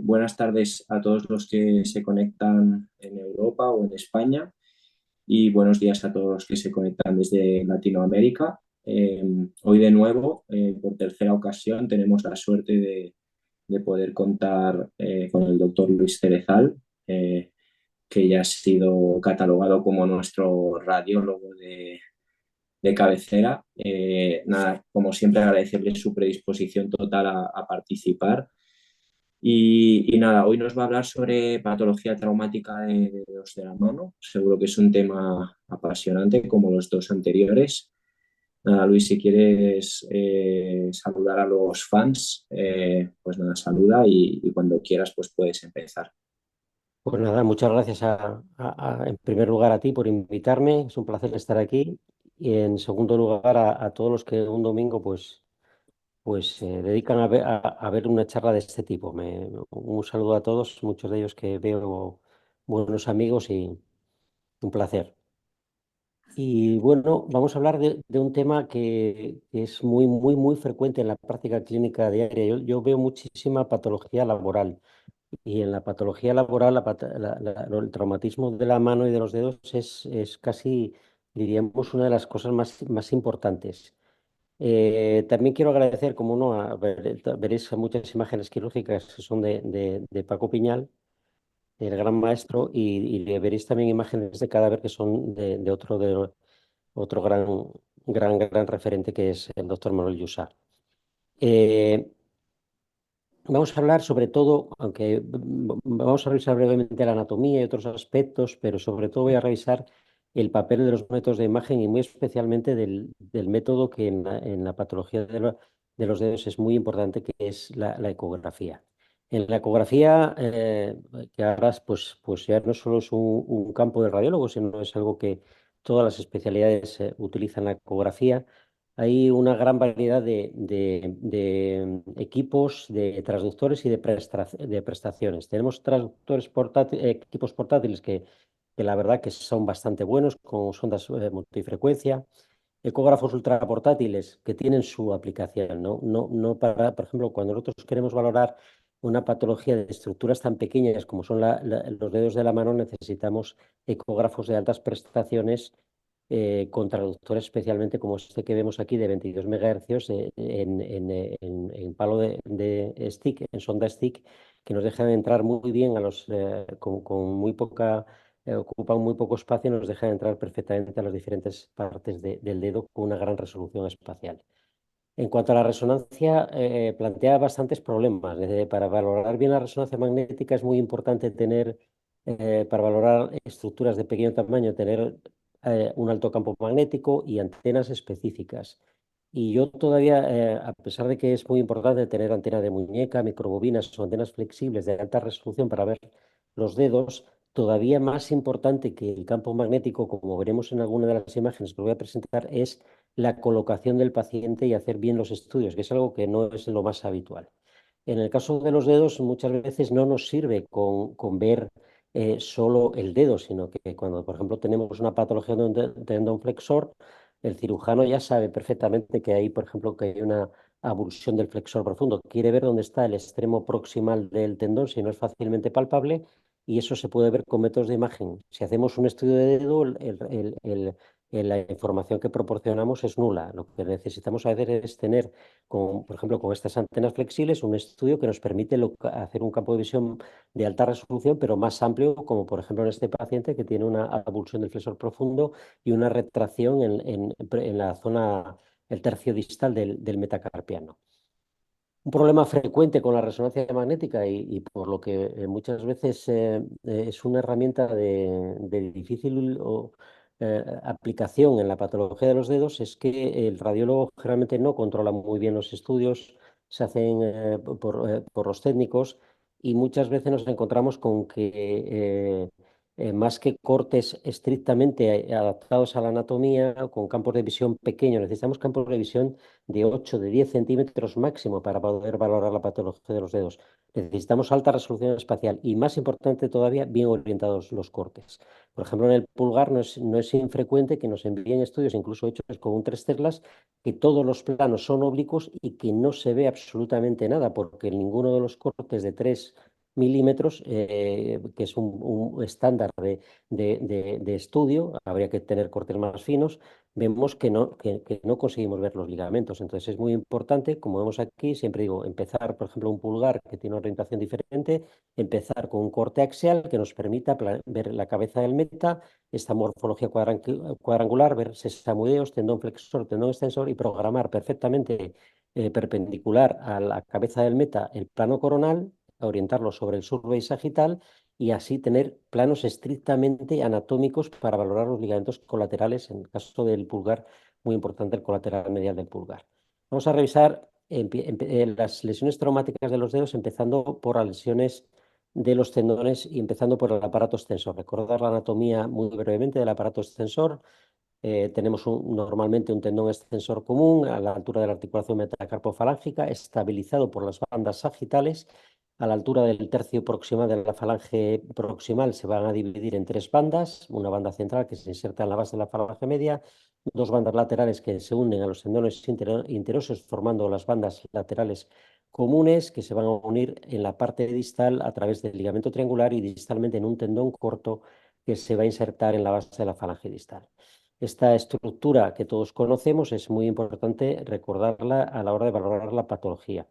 buenas tardes a todos los que se conectan en Europa o en España y buenos días a todos los que se conectan desde Latinoamérica. Hoy de nuevo, por tercera ocasión, tenemos la suerte de poder contar con el doctor Luis Cerezal, que ya ha sido catalogado como nuestro radiólogo de cabecera. Nada, como siempre, agradecerle su predisposición total a participar. Y nada, hoy nos va a hablar sobre patología traumática de dedos de la mano. Seguro que es un tema apasionante como los dos anteriores. Nada, Luis, si quieres saludar a los fans, pues nada, saluda y cuando quieras pues puedes empezar. Pues nada, muchas gracias en primer lugar a ti por invitarme, es un placer estar aquí y en segundo lugar a todos los que un domingo pues se dedican a ver una charla de este tipo. Un saludo a todos, muchos de ellos que veo buenos amigos y un placer. Y bueno, vamos a hablar de un tema que es muy frecuente en la práctica clínica diaria. Yo veo muchísima patología laboral. Y en la patología laboral, el traumatismo de la mano y de los dedos es casi, diríamos, una de las cosas más importantes. También quiero agradecer, como no, veréis muchas imágenes quirúrgicas que son de Paco Piñal, el gran maestro, y veréis también imágenes de cadáver que son de otro gran referente que es el doctor Manuel Yusa. Eh, Vamos a hablar sobre todo, aunque vamos a revisar brevemente la anatomía y otros aspectos, pero sobre todo voy a revisar el papel de los métodos de imagen y muy especialmente del método que en la patología de los dedos es muy importante, que es la ecografía. En la ecografía, que ahora pues ya no solo es un campo del radiólogo, sino es algo que todas las especialidades utilizan la ecografía. Hay una gran variedad de equipos, de transductores y de prestaciones. Tenemos equipos portátiles que la verdad que son bastante buenos, con sondas multifrecuencia, ecógrafos ultraportátiles que tienen su aplicación, ¿no? No para, por ejemplo, cuando nosotros queremos valorar una patología de estructuras tan pequeñas como son los dedos de la mano, necesitamos ecógrafos de altas prestaciones con traductores especialmente como este que vemos aquí de 22 MHz en palo de stick, en sonda stick, que nos dejan entrar muy bien con muy poca, ocupan muy poco espacio y nos dejan entrar perfectamente a las diferentes partes del dedo con una gran resolución espacial. En cuanto a la resonancia, plantea bastantes problemas. Para valorar bien la resonancia magnética es muy importante para valorar estructuras de pequeño tamaño, tener un alto campo magnético y antenas específicas. Y yo todavía, a pesar de que es muy importante tener antena de muñeca, microbobinas o antenas flexibles de alta resolución para ver los dedos, todavía más importante que el campo magnético, como veremos en alguna de las imágenes que voy a presentar, es la colocación del paciente y hacer bien los estudios, que es algo que no es lo más habitual. En el caso de los dedos, muchas veces no nos sirve con ver solo el dedo, sino que cuando, por ejemplo, tenemos una patología de un tendón flexor, el cirujano ya sabe perfectamente que hay, por ejemplo, que hay una abulsión del flexor profundo. Quiere ver dónde está el extremo proximal del tendón, si no es fácilmente palpable, y eso se puede ver con métodos de imagen. Si hacemos un estudio de dedo, la información que proporcionamos es nula. Lo que necesitamos hacer es tener, por ejemplo, con estas antenas flexibles, un estudio que nos permite hacer un campo de visión de alta resolución, pero más amplio, como por ejemplo en este paciente que tiene una avulsión del flexor profundo y una retracción en la zona, el tercio distal del metacarpiano. Un problema frecuente con la resonancia magnética y por lo que muchas veces es una herramienta de difícil aplicación en la patología de los dedos es que el radiólogo generalmente no controla muy bien los estudios, se hacen por los técnicos y muchas veces nos encontramos con que más que cortes estrictamente adaptados a la anatomía, con campos de visión pequeños, necesitamos campos de visión de 8 de 10 centímetros máximo para poder valorar la patología de los dedos. Necesitamos alta resolución espacial y, más importante todavía, bien orientados los cortes. Por ejemplo, en el pulgar no es infrecuente que nos envíen estudios, incluso hechos con un 3 teclas, que todos los planos son oblicuos y que no se ve absolutamente nada, porque ninguno de los cortes de 3 milímetros, que es un estándar de estudio, habría que tener cortes más finos, vemos que no conseguimos ver los ligamentos. Entonces es muy importante, como vemos aquí, siempre digo, empezar, por ejemplo, un pulgar que tiene una orientación diferente, empezar con un corte axial que nos permita ver la cabeza del meta, esta morfología cuadrangular, ver sesamoideos, tendón flexor, tendón extensor y programar perfectamente perpendicular a la cabeza del meta el plano coronal, orientarlo sobre el surdo y sagital y así tener planos estrictamente anatómicos para valorar los ligamentos colaterales, en el caso del pulgar, muy importante el colateral medial del pulgar. Vamos a revisar las lesiones traumáticas de los dedos, empezando por las lesiones de los tendones y empezando por el aparato extensor. Recordar la anatomía muy brevemente del aparato extensor. Tenemos normalmente un tendón extensor común a la altura de la articulación metacarpofalángica, estabilizado por las bandas sagitales. A la altura del tercio proximal de la falange proximal se van a dividir en tres bandas, una banda central que se inserta en la base de la falange media, dos bandas laterales que se unen a los tendones interosos formando las bandas laterales comunes que se van a unir en la parte distal a través del ligamento triangular y distalmente en un tendón corto que se va a insertar en la base de la falange distal. Esta estructura que todos conocemos es muy importante recordarla a la hora de valorar la patología.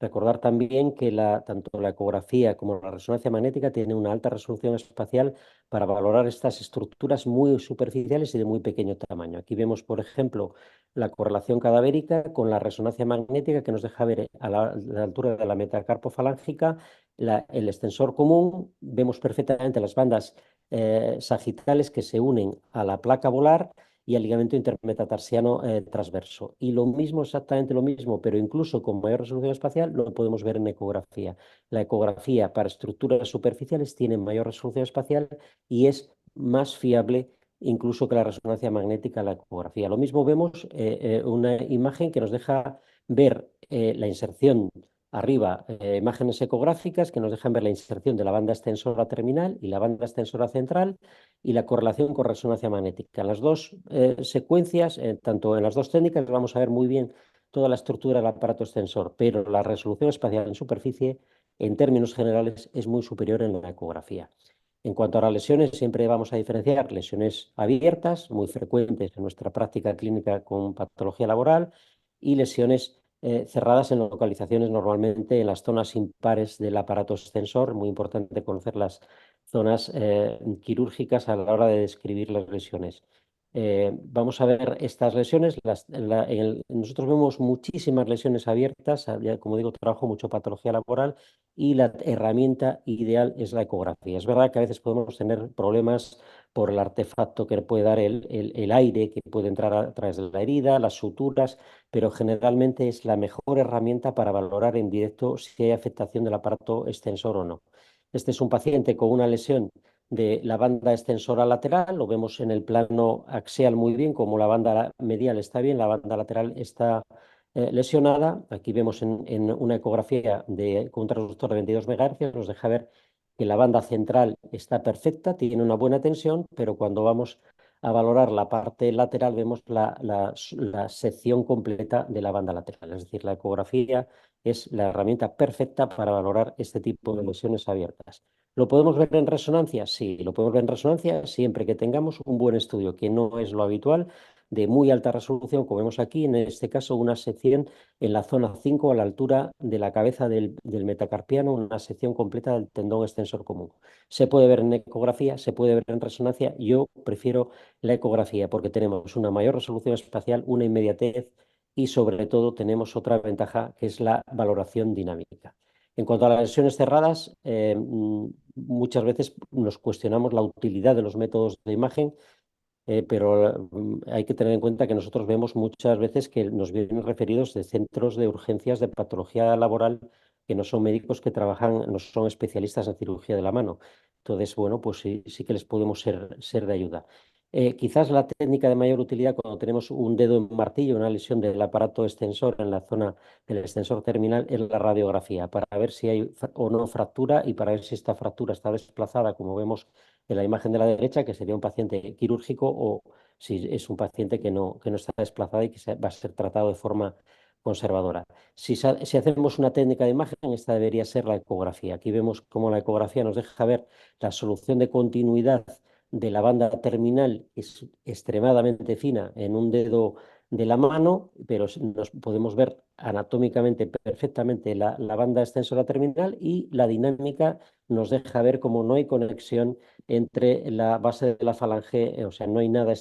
Recordar también que tanto la ecografía como la resonancia magnética tienen una alta resolución espacial para valorar estas estructuras muy superficiales y de muy pequeño tamaño. Aquí vemos, por ejemplo, la correlación cadavérica con la resonancia magnética que nos deja ver a la altura de la metacarpofalángica el extensor común. Vemos perfectamente las bandas sagitales que se unen a la placa volar y al ligamento intermetatarsiano transverso. Y lo mismo, exactamente lo mismo, pero incluso con mayor resolución espacial, lo podemos ver en ecografía. La ecografía para estructuras superficiales tiene mayor resolución espacial y es más fiable incluso que la resonancia magnética, la ecografía. Lo mismo vemos una imagen que nos deja ver la inserción arriba, imágenes ecográficas que nos dejan ver la inserción de la banda extensora terminal y la banda extensora central y la correlación con resonancia magnética. En las dos secuencias, tanto en las dos técnicas, vamos a ver muy bien toda la estructura del aparato extensor, pero la resolución espacial en superficie, en términos generales, es muy superior en la ecografía. En cuanto a las lesiones, siempre vamos a diferenciar lesiones abiertas, muy frecuentes en nuestra práctica clínica con patología laboral, y lesiones cerradas en localizaciones normalmente en las zonas impares del aparato extensor. Muy importante conocer las zonas quirúrgicas a la hora de describir las lesiones. Vamos a ver estas lesiones. Nosotros vemos muchísimas lesiones abiertas. Ya, como digo, trabajo mucho patología laboral y la herramienta ideal es la ecografía. Es verdad que a veces podemos tener problemas por el artefacto que puede dar el aire que puede entrar a través de la herida, las suturas, pero generalmente es la mejor herramienta para valorar en directo si hay afectación del aparato extensor o no. Este es un paciente con una lesión de la banda extensora lateral, lo vemos en el plano axial muy bien, como la banda medial está bien, la banda lateral está lesionada. Aquí vemos en una ecografía con un transductor de 22 MHz, nos deja ver que la banda central está perfecta, tiene una buena tensión, pero cuando vamos a valorar la parte lateral vemos la sección completa de la banda lateral. Es decir, la ecografía es la herramienta perfecta para valorar este tipo de lesiones abiertas. ¿Lo podemos ver en resonancia? Sí, lo podemos ver en resonancia siempre que tengamos un buen estudio, que no es lo habitual, de muy alta resolución, como vemos aquí, en este caso una sección en la zona 5 a la altura de la cabeza del metacarpiano, una sección completa del tendón extensor común. Se puede ver en ecografía, se puede ver en resonancia. Yo prefiero la ecografía porque tenemos una mayor resolución espacial, una inmediatez y sobre todo tenemos otra ventaja que es la valoración dinámica. En cuanto a las lesiones cerradas, muchas veces nos cuestionamos la utilidad de los métodos de imagen, pero hay que tener en cuenta que nosotros vemos muchas veces que nos vienen referidos de centros de urgencias de patología laboral que no son médicos que trabajan, no son especialistas en cirugía de la mano. Entonces, bueno, pues sí, sí que les podemos ser de ayuda. Quizás la técnica de mayor utilidad cuando tenemos un dedo en martillo, una lesión del aparato extensor en la zona del extensor terminal, es la radiografía, para ver si hay o no fractura y para ver si esta fractura está desplazada, como vemos en la imagen de la derecha, que sería un paciente quirúrgico, o si es un paciente que no está desplazado y que va a ser tratado de forma conservadora. Si hacemos una técnica de imagen, esta debería ser la ecografía. Aquí vemos cómo la ecografía nos deja ver la solución de continuidad de la banda terminal, que es extremadamente fina en un dedo de la mano, pero nos podemos ver anatómicamente perfectamente la banda extensora terminal, y la dinámica nos deja ver cómo no hay conexión entre la base de la falange, o sea, no hay nada,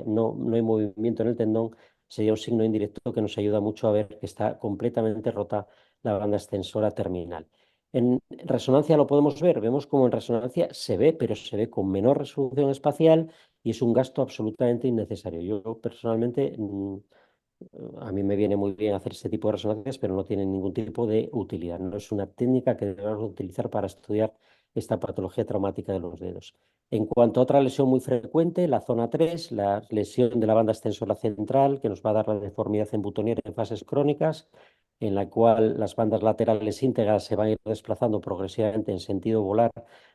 no hay movimiento en el tendón. Sería un signo indirecto que nos ayuda mucho a ver que está completamente rota la banda extensora terminal. En resonancia lo podemos ver, vemos como en resonancia se ve, pero se ve con menor resolución espacial y es un gasto absolutamente innecesario. Yo personalmente, a mí me viene muy bien hacer este tipo de resonancias, pero no tiene ningún tipo de utilidad. No es una técnica que debamos utilizar para estudiar esta patología traumática de los dedos. En cuanto a otra lesión muy frecuente, la zona 3, la lesión de la banda extensora central, que nos va a dar la deformidad en butoniera en fases crónicas, en la cual las bandas laterales íntegras se van a ir desplazando progresivamente en sentido volar,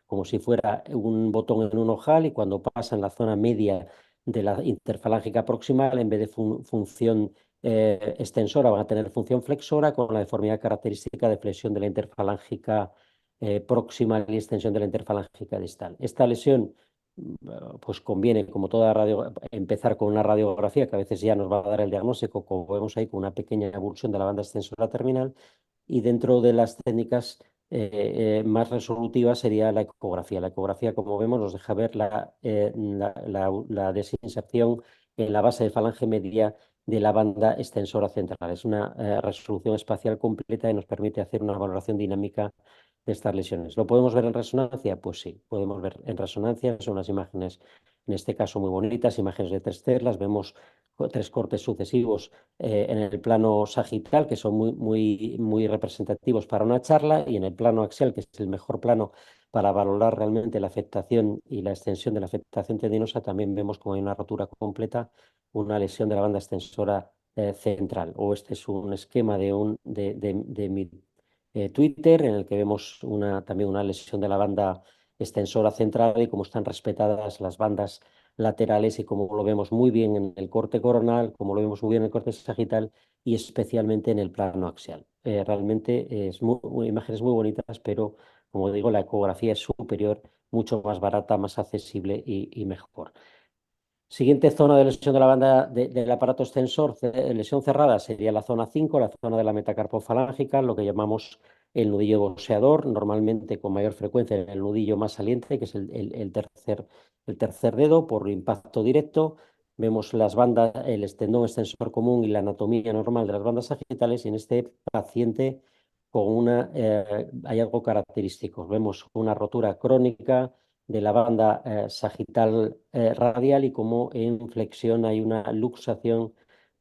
como si fuera un botón en un ojal, y cuando pasa en la zona media de la interfalángica proximal, en vez de función extensora, van a tener función flexora, con la deformidad característica de flexión de la interfalángica proximal y extensión de la interfalángica distal. Esta lesión, pues conviene, como toda radio, empezar con una radiografía que a veces ya nos va a dar el diagnóstico, como vemos ahí, con una pequeña avulsión de la banda extensora terminal, y dentro de las técnicas más resolutivas sería la ecografía. La ecografía, como vemos, nos deja ver la desinserción en la base de falange media de la banda extensora central. Es una resolución espacial completa y nos permite hacer una valoración dinámica de estas lesiones. ¿Lo podemos ver en resonancia? Pues sí, podemos ver en resonancia. Son unas imágenes, en este caso muy bonitas, imágenes de 3 telas. Vemos 3 cortes sucesivos en el plano sagital, que son muy representativos para una charla, y en el plano axial, que es el mejor plano para valorar realmente la afectación y la extensión de la afectación tendinosa, también vemos como hay una rotura completa, una lesión de la banda extensora central. O este es un esquema de mi Twitter, en el que vemos también una lesión de la banda extensora central y cómo están respetadas las bandas laterales, y como lo vemos muy bien en el corte coronal, como lo vemos muy bien en el corte sagital y especialmente en el plano axial. Realmente imágenes muy bonitas, pero como digo, la ecografía es superior, mucho más barata, más accesible y mejor. Siguiente zona de lesión de la banda del aparato extensor, lesión cerrada, sería la zona 5, la zona de la metacarpofalángica, lo que llamamos el nudillo boxeador, normalmente con mayor frecuencia en el nudillo más saliente, que es el tercer dedo, por impacto directo. Vemos las bandas, el tendón extensor común y la anatomía normal de las bandas sagitales, y en este paciente hay algo característico. Vemos una rotura crónica de la banda sagital radial, y como en flexión hay una luxación,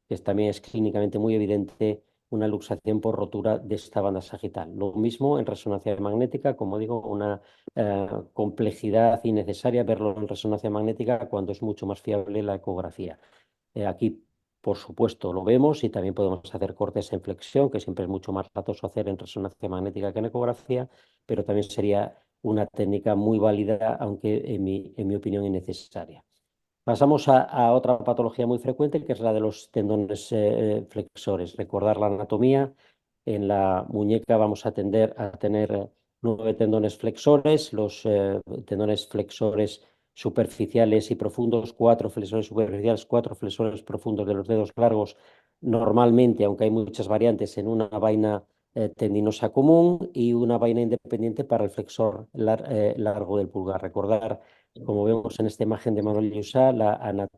que también es clínicamente muy evidente, una luxación por rotura de esta banda sagital. Lo mismo en resonancia magnética, como digo, una complejidad innecesaria verlo en resonancia magnética cuando es mucho más fiable la ecografía. Aquí, por supuesto, lo vemos, y también podemos hacer cortes en flexión, que siempre es mucho más latoso hacer en resonancia magnética que en ecografía, pero también sería una técnica muy válida, aunque en mi opinión innecesaria. Pasamos a otra patología muy frecuente, que es la de los tendones flexores. Recordar la anatomía. En la muñeca vamos a tender a tener 9 tendones flexores, los tendones flexores superficiales y profundos, 4 flexores superficiales, 4 flexores profundos de los dedos largos, normalmente, aunque hay muchas variantes, en una vaina tendinosa común, y una vaina independiente para el flexor largo del pulgar. Recordar, como vemos en esta imagen de Manuel Llussà,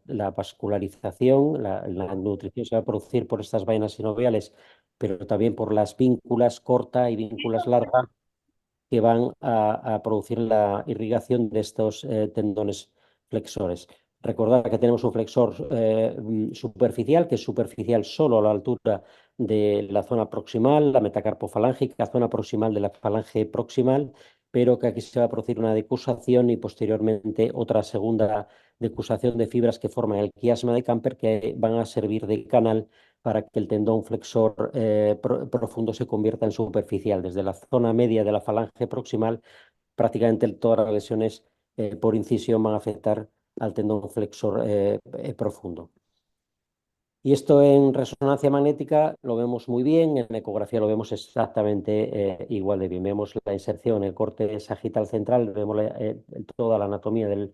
la vascularización, la nutrición se va a producir por estas vainas sinoviales, pero también por las vínculas corta y vínculas larga, que van a producir la irrigación de estos tendones flexores. Recordad que tenemos un flexor superficial, que es superficial solo a la altura de la zona proximal, la metacarpofalángica, zona proximal de la falange proximal, pero que aquí se va a producir una decusación y posteriormente otra segunda decusación de fibras que forman el quiasma de Camper, que van a servir de canal para que el tendón flexor profundo se convierta en superficial. Desde la zona media de la falange proximal, prácticamente todas las lesiones por incisión van a afectar al tendón flexor profundo. Y esto en resonancia magnética lo vemos muy bien, en ecografía lo vemos exactamente igual de bien. Vemos la inserción, el corte sagital central, vemos toda la anatomía del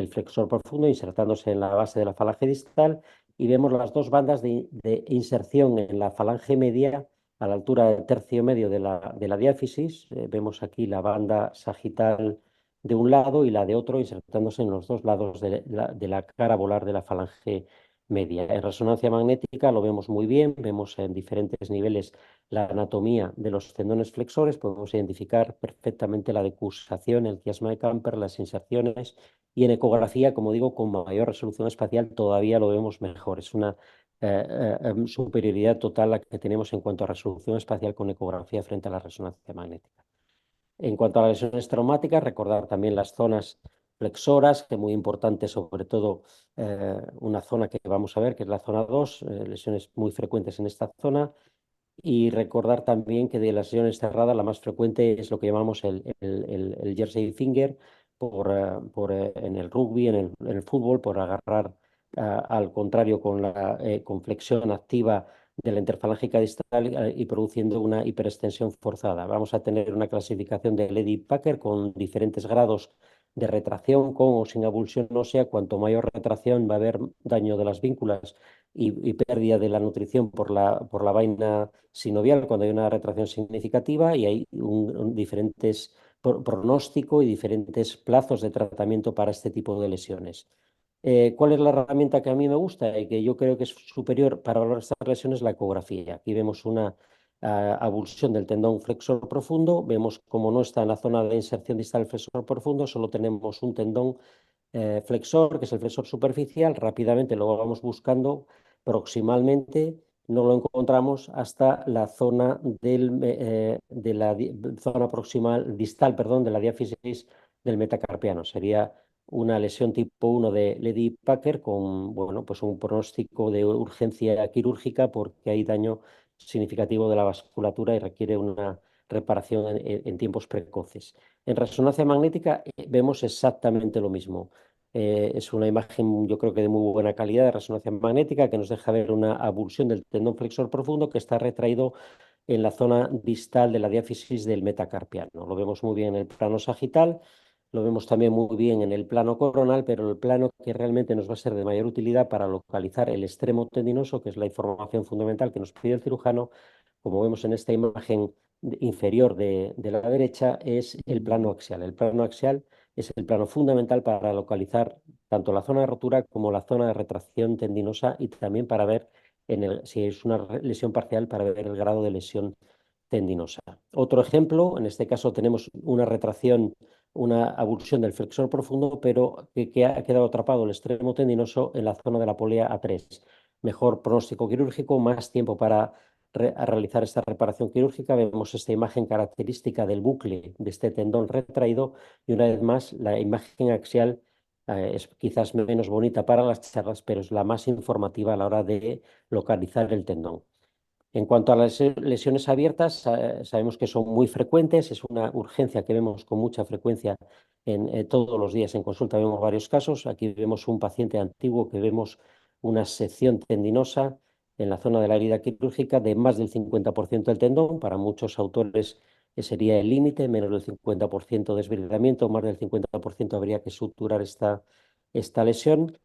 flexor profundo insertándose en la base de la falange distal y vemos las dos bandas de inserción en la falange media a la altura del tercio medio de la diáfisis. Vemos aquí la banda sagital de un lado y la de otro insertándose en los dos lados de la cara volar de la falange media. En resonancia magnética lo vemos muy bien, vemos en diferentes niveles la anatomía de los tendones flexores, podemos identificar perfectamente la decusación, el quiasma de Camper, las inserciones, y en ecografía, como digo, con mayor resolución espacial todavía lo vemos mejor. Es una superioridad total la que tenemos en cuanto a resolución espacial con ecografía frente a la resonancia magnética. En cuanto a las lesiones traumáticas, recordar también las zonas flexoras, que es muy importante, sobre todo una zona que vamos a ver, que es la zona 2, lesiones muy frecuentes en esta zona. Y recordar también que de las lesiones cerradas la más frecuente es lo que llamamos el jersey finger, en el rugby, en el fútbol, por agarrar al contrario con la con flexión activa de la interfalángica distal y produciendo una hiperextensión forzada. Vamos a tener una clasificación de Ledy Packer con diferentes grados de retracción con o sin avulsión ósea. Cuanto mayor retracción va a haber daño de las vínculas y pérdida de la nutrición por la vaina sinovial cuando hay una retracción significativa y hay diferentes pronóstico y diferentes plazos de tratamiento para este tipo de lesiones. ¿Cuál es la herramienta que a mí me gusta y que yo creo que es superior para valorar estas lesiones? La ecografía. Aquí vemos una avulsión del tendón flexor profundo, vemos como no está en la zona de inserción distal del flexor profundo, solo tenemos un tendón flexor, que es el flexor superficial, rápidamente lo vamos buscando proximalmente, no lo encontramos hasta la zona de la zona proximal, distal, perdón, de la diáfisis del metacarpiano. Sería una lesión tipo 1 de Ledy Packer con, bueno, pues un pronóstico de urgencia quirúrgica porque hay daño significativo de la vasculatura y requiere una reparación en tiempos precoces. En resonancia magnética vemos exactamente lo mismo. Es una imagen, yo creo que de muy buena calidad de resonancia magnética que nos deja ver una avulsión del tendón flexor profundo que está retraído en la zona distal de la diáfisis del metacarpiano. Lo vemos muy bien en el plano sagital, lo vemos también muy bien en el plano coronal, pero el plano que realmente nos va a ser de mayor utilidad para localizar el extremo tendinoso, que es la información fundamental que nos pide el cirujano, como vemos en esta imagen inferior de la derecha, es el plano axial. El plano axial es el plano fundamental para localizar tanto la zona de rotura como la zona de retracción tendinosa y también para ver si es una lesión parcial, para ver el grado de lesión tendinosa. Otro ejemplo, en este caso tenemos una retracción, una avulsión del flexor profundo, pero que ha quedado atrapado el extremo tendinoso en la zona de la polea A3. Mejor pronóstico quirúrgico, más tiempo para realizar esta reparación quirúrgica. Vemos esta imagen característica del bucle de este tendón retraído y una vez más la imagen axial es quizás menos bonita para las charlas, pero es la más informativa a la hora de localizar el tendón. En cuanto a las lesiones abiertas, sabemos que son muy frecuentes, es una urgencia que vemos con mucha frecuencia todos los días en consulta, vemos varios casos. Aquí vemos un paciente antiguo que vemos una sección tendinosa en la zona de la herida quirúrgica de más del 50% del tendón. Para muchos autores sería el límite, menos del 50% de desbridamiento, más del 50% habría que suturar esta lesión.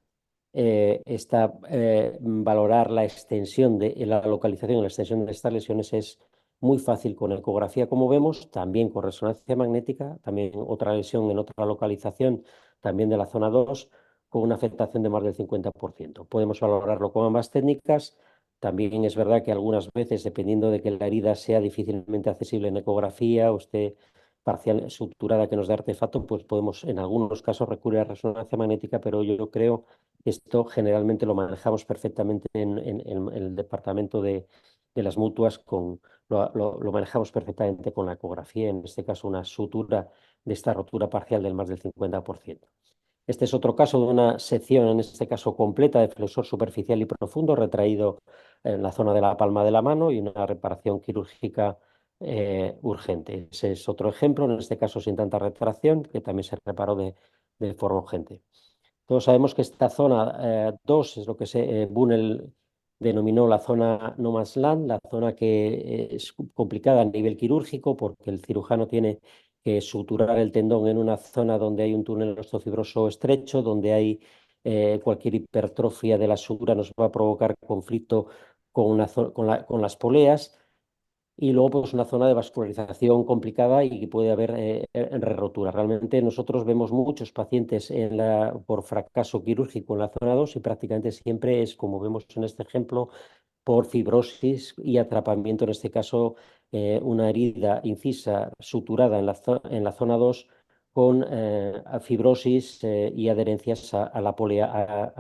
Valorar la extensión la localización y la extensión de estas lesiones es muy fácil con ecografía, como vemos, también con resonancia magnética, también otra lesión en otra localización, también de la zona 2 con una afectación de más del 50%. Podemos valorarlo con ambas técnicas. También es verdad que algunas veces, dependiendo de que la herida sea difícilmente accesible en ecografía o esté parcial suturada que nos dé artefacto, pues podemos en algunos casos recurrir a resonancia magnética, pero yo creo esto generalmente lo manejamos perfectamente en el departamento de las mutuas, lo manejamos perfectamente con la ecografía, en este caso una sutura de esta rotura parcial del más del 50%. Este es otro caso de una sección, en este caso completa, de flexor superficial y profundo, retraído en la zona de la palma de la mano y una reparación quirúrgica urgente. Ese es otro ejemplo, en este caso sin tanta retracción, que también se reparó de forma urgente. Todos sabemos que esta zona 2 es lo que se Bunnell denominó la zona no man's land, la zona que es complicada a nivel quirúrgico porque el cirujano tiene que suturar el tendón en una zona donde hay un túnel osteofibroso estrecho, donde hay cualquier hipertrofia de la sutura nos va a provocar conflicto con las poleas. Y luego, pues una zona de vascularización complicada y que puede haber rotura. Realmente nosotros vemos muchos pacientes por fracaso quirúrgico en la zona 2 y prácticamente siempre es, como vemos en este ejemplo, por fibrosis y atrapamiento, en este caso, una herida incisa suturada en la zona 2 con fibrosis y adherencias a la polea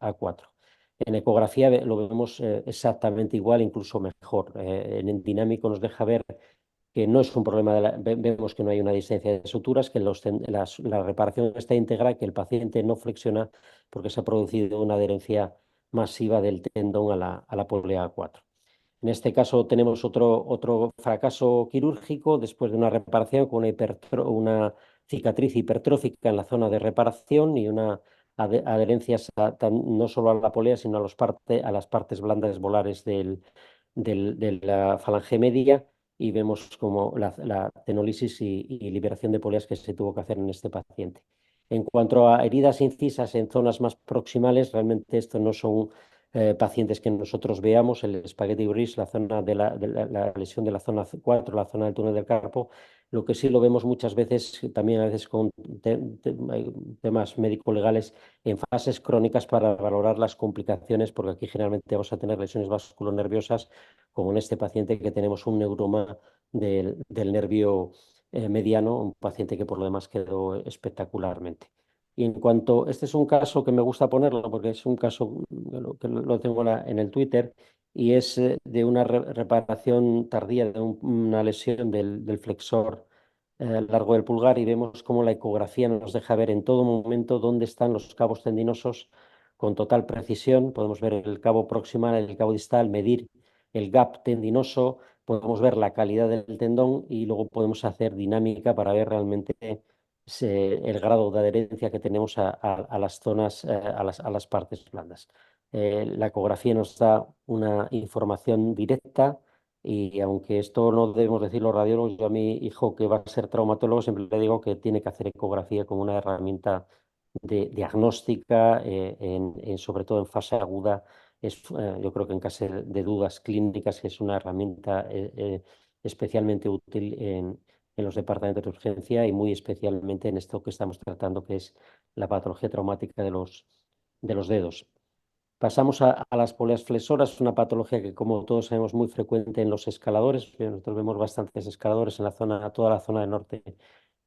A4. En ecografía lo vemos exactamente igual, incluso mejor. En el dinámico nos deja ver que no es un problema vemos que no hay una distancia de suturas, que la reparación está íntegra, que el paciente no flexiona porque se ha producido una adherencia masiva del tendón a la polea 4. En este caso tenemos otro fracaso quirúrgico después de una reparación con una cicatriz hipertrófica en la zona de reparación y una adherencias no solo a la polea, sino a las partes blandas molares de la falange media y vemos como la tenolisis y liberación de poleas que se tuvo que hacer en este paciente. En cuanto a heridas incisas en zonas más proximales, realmente esto no son pacientes que nosotros veamos, el spaghetti gris, la zona la lesión de la zona 4, la zona del túnel del carpo, lo que sí lo vemos muchas veces, también a veces con temas médico-legales en fases crónicas para valorar las complicaciones, porque aquí generalmente vamos a tener lesiones vasculonerviosas, como en este paciente que tenemos un neuroma del nervio mediano, un paciente que por lo demás quedó espectacularmente. Y en cuanto, este es un caso que me gusta ponerlo porque es un caso que lo tengo en el Twitter y es de una reparación tardía de una lesión del flexor largo del pulgar y vemos cómo la ecografía nos deja ver en todo momento dónde están los cabos tendinosos con total precisión. Podemos ver el cabo proximal, el cabo distal, medir el gap tendinoso, podemos ver la calidad del tendón y luego podemos hacer dinámica para ver realmente el grado de adherencia que tenemos a las zonas, a las partes blandas. La ecografía nos da una información directa y aunque esto no debemos decir los radiólogos, yo a mi hijo que va a ser traumatólogo siempre le digo que tiene que hacer ecografía como una herramienta diagnóstica, sobre todo en fase aguda. Yo creo que en caso de dudas clínicas es una herramienta especialmente útil en los departamentos de urgencia y muy especialmente en esto que estamos tratando, que es la patología traumática de los dedos. Pasamos a las poleas flexoras, una patología que, como todos sabemos, muy frecuente en los escaladores. Nosotros vemos bastantes escaladores en toda la zona del norte.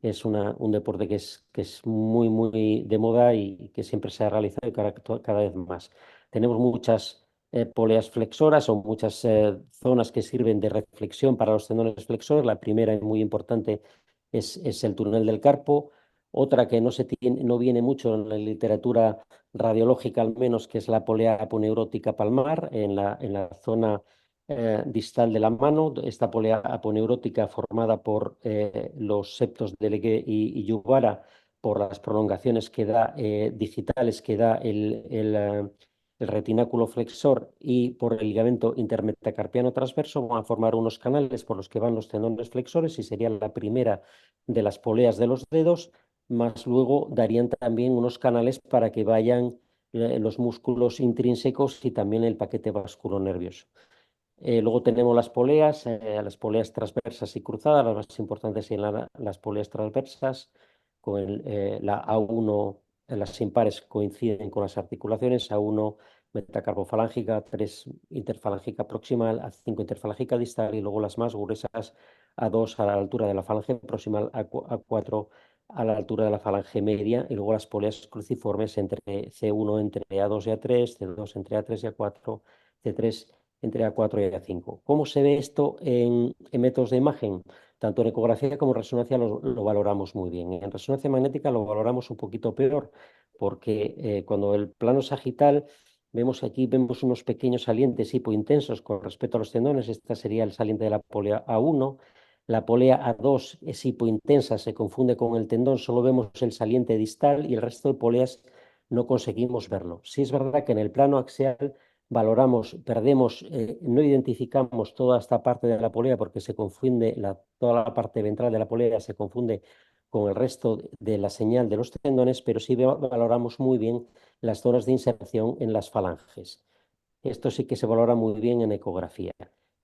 Es un deporte que es muy, muy de moda y que siempre se ha realizado y cada vez más. Tenemos muchas poleas flexoras o muchas zonas que sirven de reflexión para los tendones flexores. La primera y muy importante es el túnel del carpo. Otra que no viene mucho en la literatura radiológica al menos, que es la polea aponeurótica palmar en la zona distal de la mano. Esta polea aponeurótica formada por los septos de Legué y Yubara por las prolongaciones digitales que da el retináculo flexor y por el ligamento intermetacarpiano transverso van a formar unos canales por los que van los tendones flexores y sería la primera de las poleas de los dedos, más luego darían también unos canales para que vayan los músculos intrínsecos y también el paquete vasculonervioso. Luego tenemos las poleas transversas y cruzadas, las más importantes serían las poleas transversas, con la A1, las impares coinciden con las articulaciones, A1 metacarpofalángica, A3 interfalángica proximal, A5 interfalángica distal y luego las más gruesas, A2 a la altura de la falange proximal, A4 a la altura de la falange media y luego las poleas cruciformes entre C1 entre A2 y A3, C2 entre A3 y A4, C3 entre A4 y A5. ¿Cómo se ve esto en métodos de imagen? Tanto en ecografía como en resonancia lo valoramos muy bien. En resonancia magnética lo valoramos un poquito peor, porque cuando el plano sagital vemos unos pequeños salientes hipointensos con respecto a los tendones. Esta sería el saliente de la polea A1. La polea A2 es hipointensa, se confunde con el tendón, solo vemos el saliente distal y el resto de poleas no conseguimos verlo. Sí es verdad que en el plano axial perdemos, no identificamos toda esta parte de la polea porque se confunde, toda la parte ventral de la polea se confunde con el resto de la señal de los tendones, pero sí valoramos muy bien las zonas de inserción en las falanges. Esto sí que se valora muy bien en ecografía.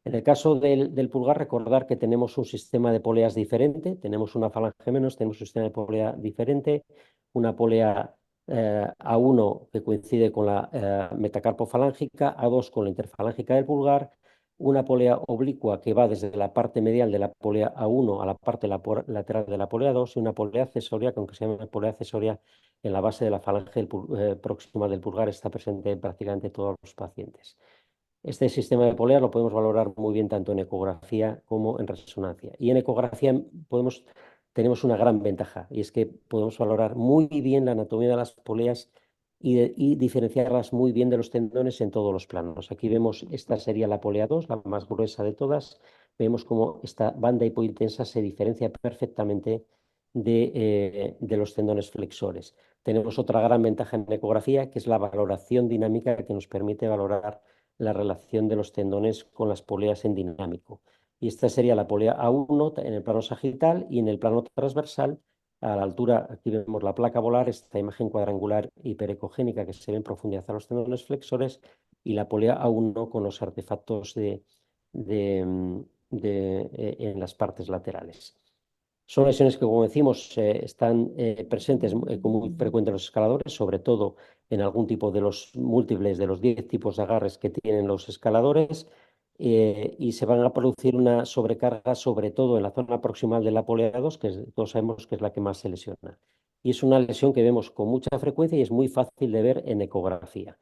En el caso del pulgar, recordar que tenemos un sistema de poleas diferente, tenemos una falange menos, tenemos un sistema de polea diferente, una polea A1 que coincide con la metacarpofalángica, A2 con la interfalángica del pulgar, una polea oblicua que va desde la parte medial de la polea A1 a la parte lateral de la polea A2 y una polea accesoria, que aunque se llame polea accesoria, en la base de la falange próxima del pulgar está presente en prácticamente todos los pacientes. Este sistema de poleas lo podemos valorar muy bien tanto en ecografía como en resonancia. Y en ecografía tenemos una gran ventaja y es que podemos valorar muy bien la anatomía de las poleas y diferenciarlas muy bien de los tendones en todos los planos. Aquí vemos, esta sería la polea 2, la más gruesa de todas. Vemos cómo esta banda hipointensa se diferencia perfectamente de los tendones flexores. Tenemos otra gran ventaja en ecografía, que es la valoración dinámica que nos permite valorar la relación de los tendones con las poleas en dinámico. Y esta sería la polea A1 en el plano sagital y en el plano transversal, a la altura, aquí vemos la placa volar, esta imagen cuadrangular hiperecogénica que se ve en profundidad a los tendones flexores, y la polea A1 con los artefactos en las partes laterales. Son lesiones que, como decimos, están presentes con muy frecuente en los escaladores, sobre todo en algún tipo de los múltiples de los 10 tipos de agarres que tienen los escaladores, y se van a producir una sobrecarga, sobre todo en la zona proximal de la polea 2, todos sabemos que es la que más se lesiona. Y es una lesión que vemos con mucha frecuencia y es muy fácil de ver en ecografía.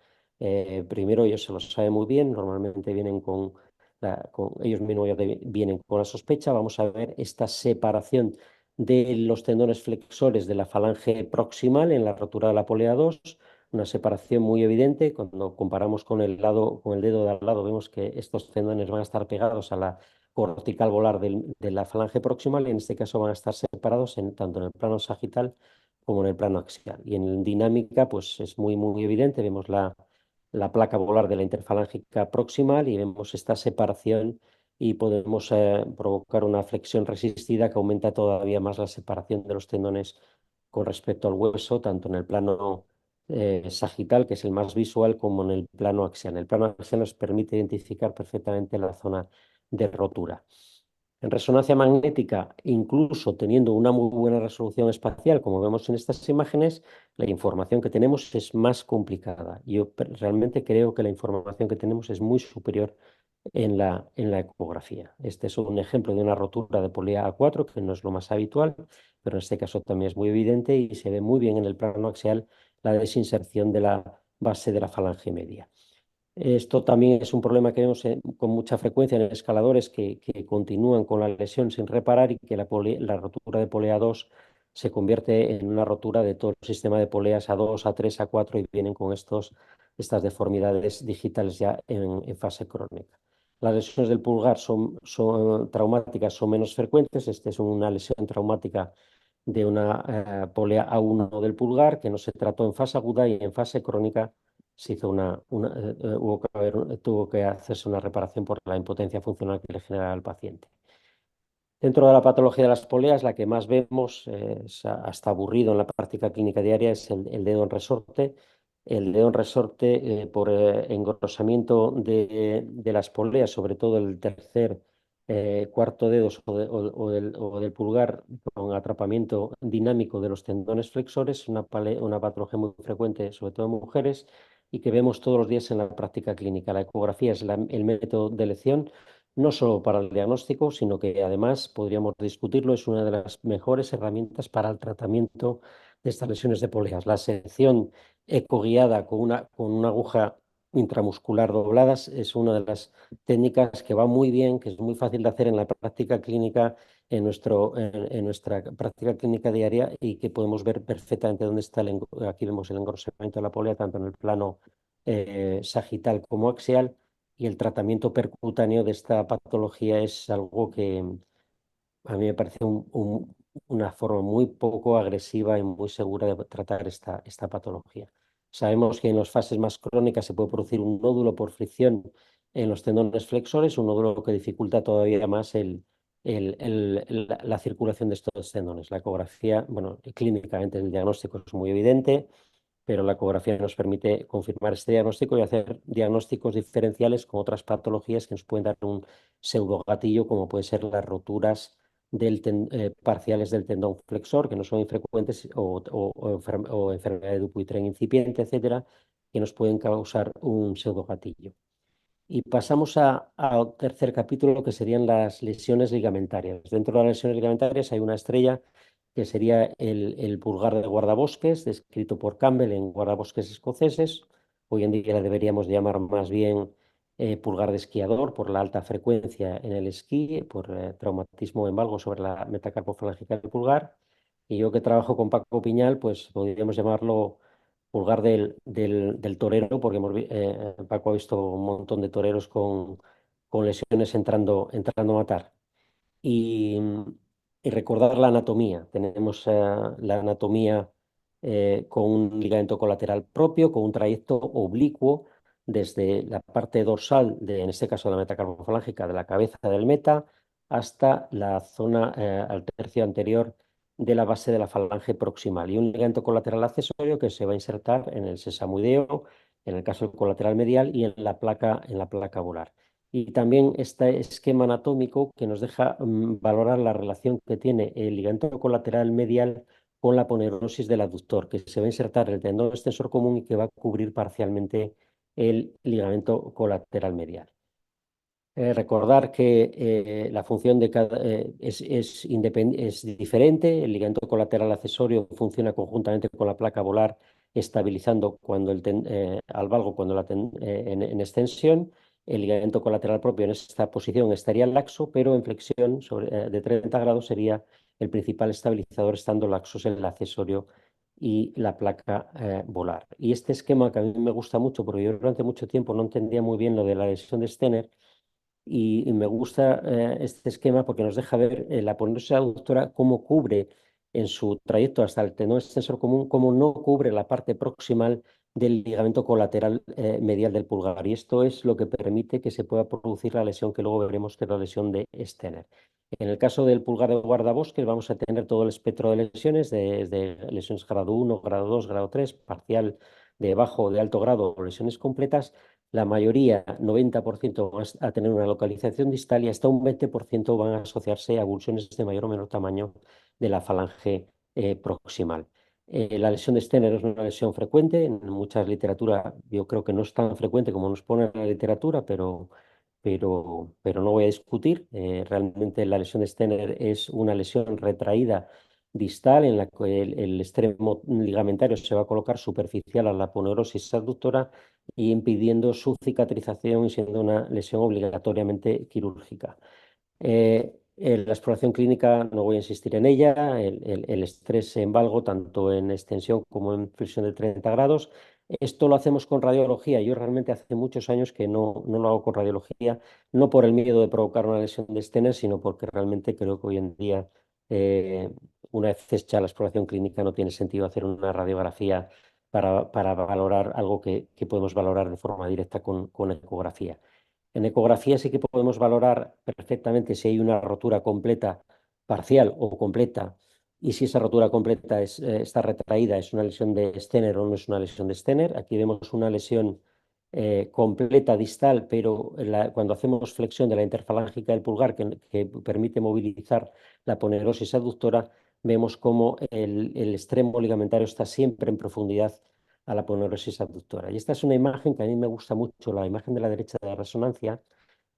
Primero, ellos se lo saben muy bien, normalmente vienen ellos mismos ya vienen con la sospecha. Vamos a ver esta separación de los tendones flexores de la falange proximal en la rotura de la polea 2, una separación muy evidente. Cuando comparamos con con el dedo de al lado, vemos que estos tendones van a estar pegados a la cortical volar de la falange proximal y en este caso van a estar separados tanto en el plano sagital como en el plano axial. Y en dinámica, pues es muy evidente. Vemos la placa volar de la interfalángica proximal y vemos esta separación y podemos provocar una flexión resistida que aumenta todavía más la separación de los tendones con respecto al hueso, tanto en el plano sagital, que es el más visual, como en el plano axial. El plano axial nos permite identificar perfectamente la zona de rotura. En resonancia magnética, incluso teniendo una muy buena resolución espacial, como vemos en estas imágenes, la información que tenemos es más complicada. Yo realmente creo que la información que tenemos es muy superior en la ecografía. Este es un ejemplo de una rotura de polea A4, que no es lo más habitual, pero en este caso también es muy evidente y se ve muy bien en el plano axial la desinserción de la base de la falange media. Esto también es un problema que vemos con mucha frecuencia en escaladores que continúan con la lesión sin reparar y que la rotura de polea 2 se convierte en una rotura de todo el sistema de poleas A2, A3, A4 y vienen con estas deformidades digitales ya en fase crónica. Las lesiones del pulgar son traumáticas, son menos frecuentes. Esta es una lesión traumática de una polea A1 del pulgar que no se trató en fase aguda y en fase crónica se hizo tuvo que hacerse una reparación por la impotencia funcional que le genera al paciente. Dentro de la patología de las poleas, la que más vemos, hasta aburrido en la práctica clínica diaria, es el dedo en resorte. El dedo en resorte, por engrosamiento de las poleas, sobre todo el tercer, cuarto dedos o del pulgar, con atrapamiento dinámico de los tendones flexores, una patología muy frecuente, sobre todo en mujeres, y que vemos todos los días en la práctica clínica. La ecografía es el método de elección no solo para el diagnóstico, sino que además podríamos discutirlo, es una de las mejores herramientas para el tratamiento de estas lesiones de poleas. La sección ecoguiada con una aguja intramuscular dobladas es una de las técnicas que va muy bien, que es muy fácil de hacer en la práctica clínica, en nuestra práctica clínica diaria y que podemos ver perfectamente dónde está aquí vemos el engrosamiento de la polea, tanto en el plano sagital como axial, y el tratamiento percutáneo de esta patología es algo que a mí me parece una forma muy poco agresiva y muy segura de tratar esta patología. Sabemos que en las fases más crónicas se puede producir un nódulo por fricción en los tendones flexores, un nódulo que dificulta todavía más la circulación de estos tendones. La ecografía, bueno, clínicamente el diagnóstico es muy evidente, pero la ecografía nos permite confirmar este diagnóstico y hacer diagnósticos diferenciales con otras patologías que nos pueden dar un pseudogatillo, como puede ser las roturas parciales del tendón flexor, que no son infrecuentes, o enfermedad de Dupuytren incipiente, etcétera, que nos pueden causar un pseudogatillo. Y pasamos al tercer capítulo, que serían las lesiones ligamentarias. Dentro de las lesiones ligamentarias hay una estrella que sería el pulgar de guardabosques, descrito por Campbell en Guardabosques escoceses. Hoy en día la deberíamos llamar más bien pulgar de esquiador por la alta frecuencia en el esquí, por traumatismo en valgo sobre la metacarpofalángica del pulgar. Y yo, que trabajo con Paco Piñal, pues podríamos llamarlo pulgar del torero, porque Paco ha visto un montón de toreros con lesiones entrando a matar. Y, y recordar la anatomía. Tenemos la anatomía con un ligamento colateral propio, con un trayecto oblicuo desde la parte dorsal, en este caso la metacarpofalángica, de la cabeza del meta, hasta la zona al tercio anterior de la base de la falange proximal, y un ligamento colateral accesorio que se va a insertar en el sesamoideo, en el caso del colateral medial, y en la placa volar. Y también este esquema anatómico que nos deja valorar la relación que tiene el ligamento colateral medial con la aponeuriosis del aductor, que se va a insertar el tendón extensor común y que va a cubrir parcialmente el ligamento colateral medial. Recordar que la función de cada es diferente. El ligamento colateral accesorio funciona conjuntamente con la placa volar, estabilizando al valgo cuando en extensión. El ligamento colateral propio en esta posición estaría laxo, pero en flexión de 30 grados sería el principal estabilizador, estando laxos el accesorio y la placa volar. Y este esquema, que a mí me gusta mucho, porque yo durante mucho tiempo no entendía muy bien lo de la lesión de Stener, y me gusta este esquema porque nos deja ver la ponerosis aductora cómo cubre en su trayecto hasta el tendón extensor común, cómo no cubre la parte proximal del ligamento colateral medial del pulgar. Y esto es lo que permite que se pueda producir la lesión que luego veremos, que es la lesión de Stener. En el caso del pulgar de guardabosques vamos a tener todo el espectro de lesiones, desde lesiones grado 1, grado 2, grado 3, parcial, de bajo, de alto grado, o lesiones completas. La mayoría, 90%, van a tener una localización distal, y hasta un 20% van a asociarse a avulsiones de mayor o menor tamaño de la falange proximal. La lesión de Stener es una lesión frecuente en mucha literatura. Yo creo que no es tan frecuente como nos pone en la literatura, pero no voy a discutir. Realmente la lesión de Stener es una lesión retraída distal, en la que el extremo ligamentario se va a colocar superficial a la aponeurosis abductora, y impidiendo su cicatrización y siendo una lesión obligatoriamente quirúrgica. La exploración clínica, no voy a insistir en ella. El estrés en valgo, tanto en extensión como en flexión de 30 grados. Esto lo hacemos con radiología. Yo realmente hace muchos años que no lo hago con radiología, no por el miedo de provocar una lesión de Stener, sino porque realmente creo que hoy en día, una vez hecha la exploración clínica, no tiene sentido hacer una radiografía para valorar algo que podemos valorar de forma directa con ecografía. En ecografía sí que podemos valorar perfectamente si hay una rotura completa, parcial o completa, y si esa rotura completa está retraída, es una lesión de Stener o no es una lesión de Stener. Aquí vemos una lesión completa distal, pero cuando hacemos flexión de la interfalángica del pulgar, que permite movilizar la aponerosis abductora, vemos cómo el extremo ligamentario está siempre en profundidad a la aponeuriosis abductora. Y esta es una imagen que a mí me gusta mucho, la imagen de la derecha de la resonancia,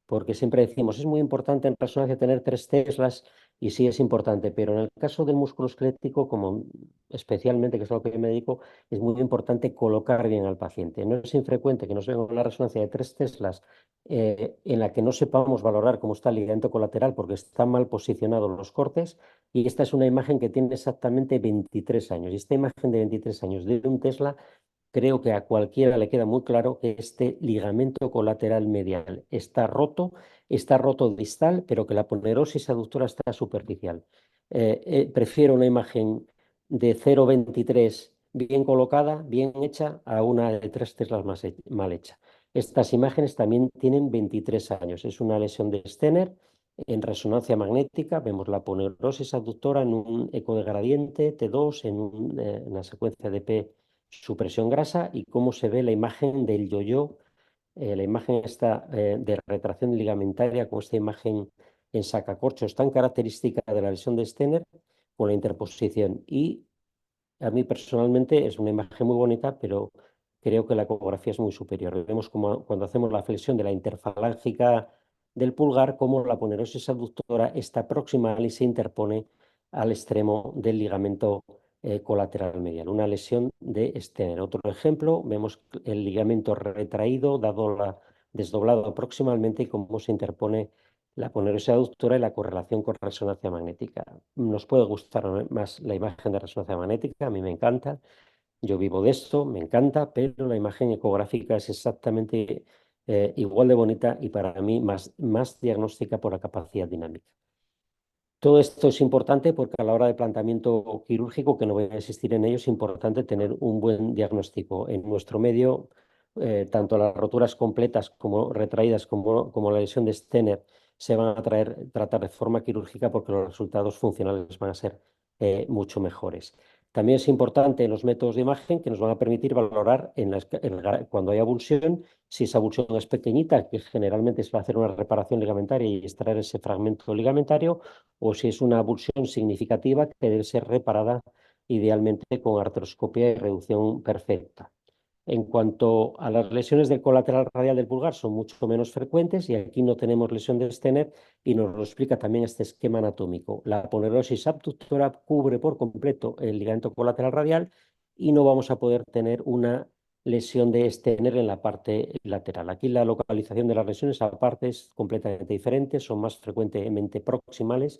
porque siempre decimos, es muy importante en resonancia tener 3 teslas, y sí es importante, pero en el caso del músculo esquelético, como especialmente, que es a lo que yo me dedico, es muy importante colocar bien al paciente. No es infrecuente que nos venga una resonancia de 3 teslas en la que no sepamos valorar cómo está el ligamento colateral porque están mal posicionados los cortes, y esta es una imagen que tiene exactamente 23 años. Y esta imagen de 23 años de un tesla, creo que a cualquiera le queda muy claro que este ligamento colateral medial está roto distal, pero que la ponerosis aductora está superficial. Prefiero una imagen de 0,23 bien colocada, bien hecha, a una de 3 teslas mal hecha. Estas imágenes también tienen 23 años. Es una lesión de Stener en resonancia magnética. Vemos la aponeurosis abductora en un eco de gradiente T2, en una secuencia de P supresión grasa, y cómo se ve la imagen del yo-yo, la imagen esta de retracción ligamentaria, con esta imagen en sacacorchos tan característica de la lesión de Stener, con la interposición. Y a mí personalmente es una imagen muy bonita, pero creo que la ecografía es muy superior. Vemos como cuando hacemos la flexión de la interfalángica del pulgar, cómo la ponerosis abductora está proximal y se interpone al extremo del ligamento colateral medial, una lesión de Stener. Otro ejemplo, vemos el ligamento retraído, desdoblado proximalmente, y cómo se interpone la ponerosis aductora y la correlación con resonancia magnética. Nos puede gustar más la imagen de resonancia magnética, a mí me encanta, yo vivo de esto, me encanta, pero la imagen ecográfica es exactamente igual de bonita y para mí más diagnóstica por la capacidad dinámica. Todo esto es importante porque a la hora de planteamiento quirúrgico, que no voy a insistir en ello, es importante tener un buen diagnóstico. En nuestro medio, tanto las roturas completas como retraídas como la lesión de Stener se van a tratar de forma quirúrgica porque los resultados funcionales van a ser mucho mejores. También es importante los métodos de imagen que nos van a permitir valorar cuando hay avulsión, si esa avulsión es pequeñita, que generalmente se va a hacer una reparación ligamentaria y extraer ese fragmento ligamentario, o si es una avulsión significativa que debe ser reparada idealmente con artroscopia y reducción perfecta. En cuanto a las lesiones del colateral radial del pulgar, son mucho menos frecuentes y aquí no tenemos lesión de Stener, y nos lo explica también este esquema anatómico. La aponeurosis abductora cubre por completo el ligamento colateral radial y no vamos a poder tener una lesión de Stener en la parte lateral. Aquí la localización de las lesiones aparte es completamente diferente, son más frecuentemente proximales,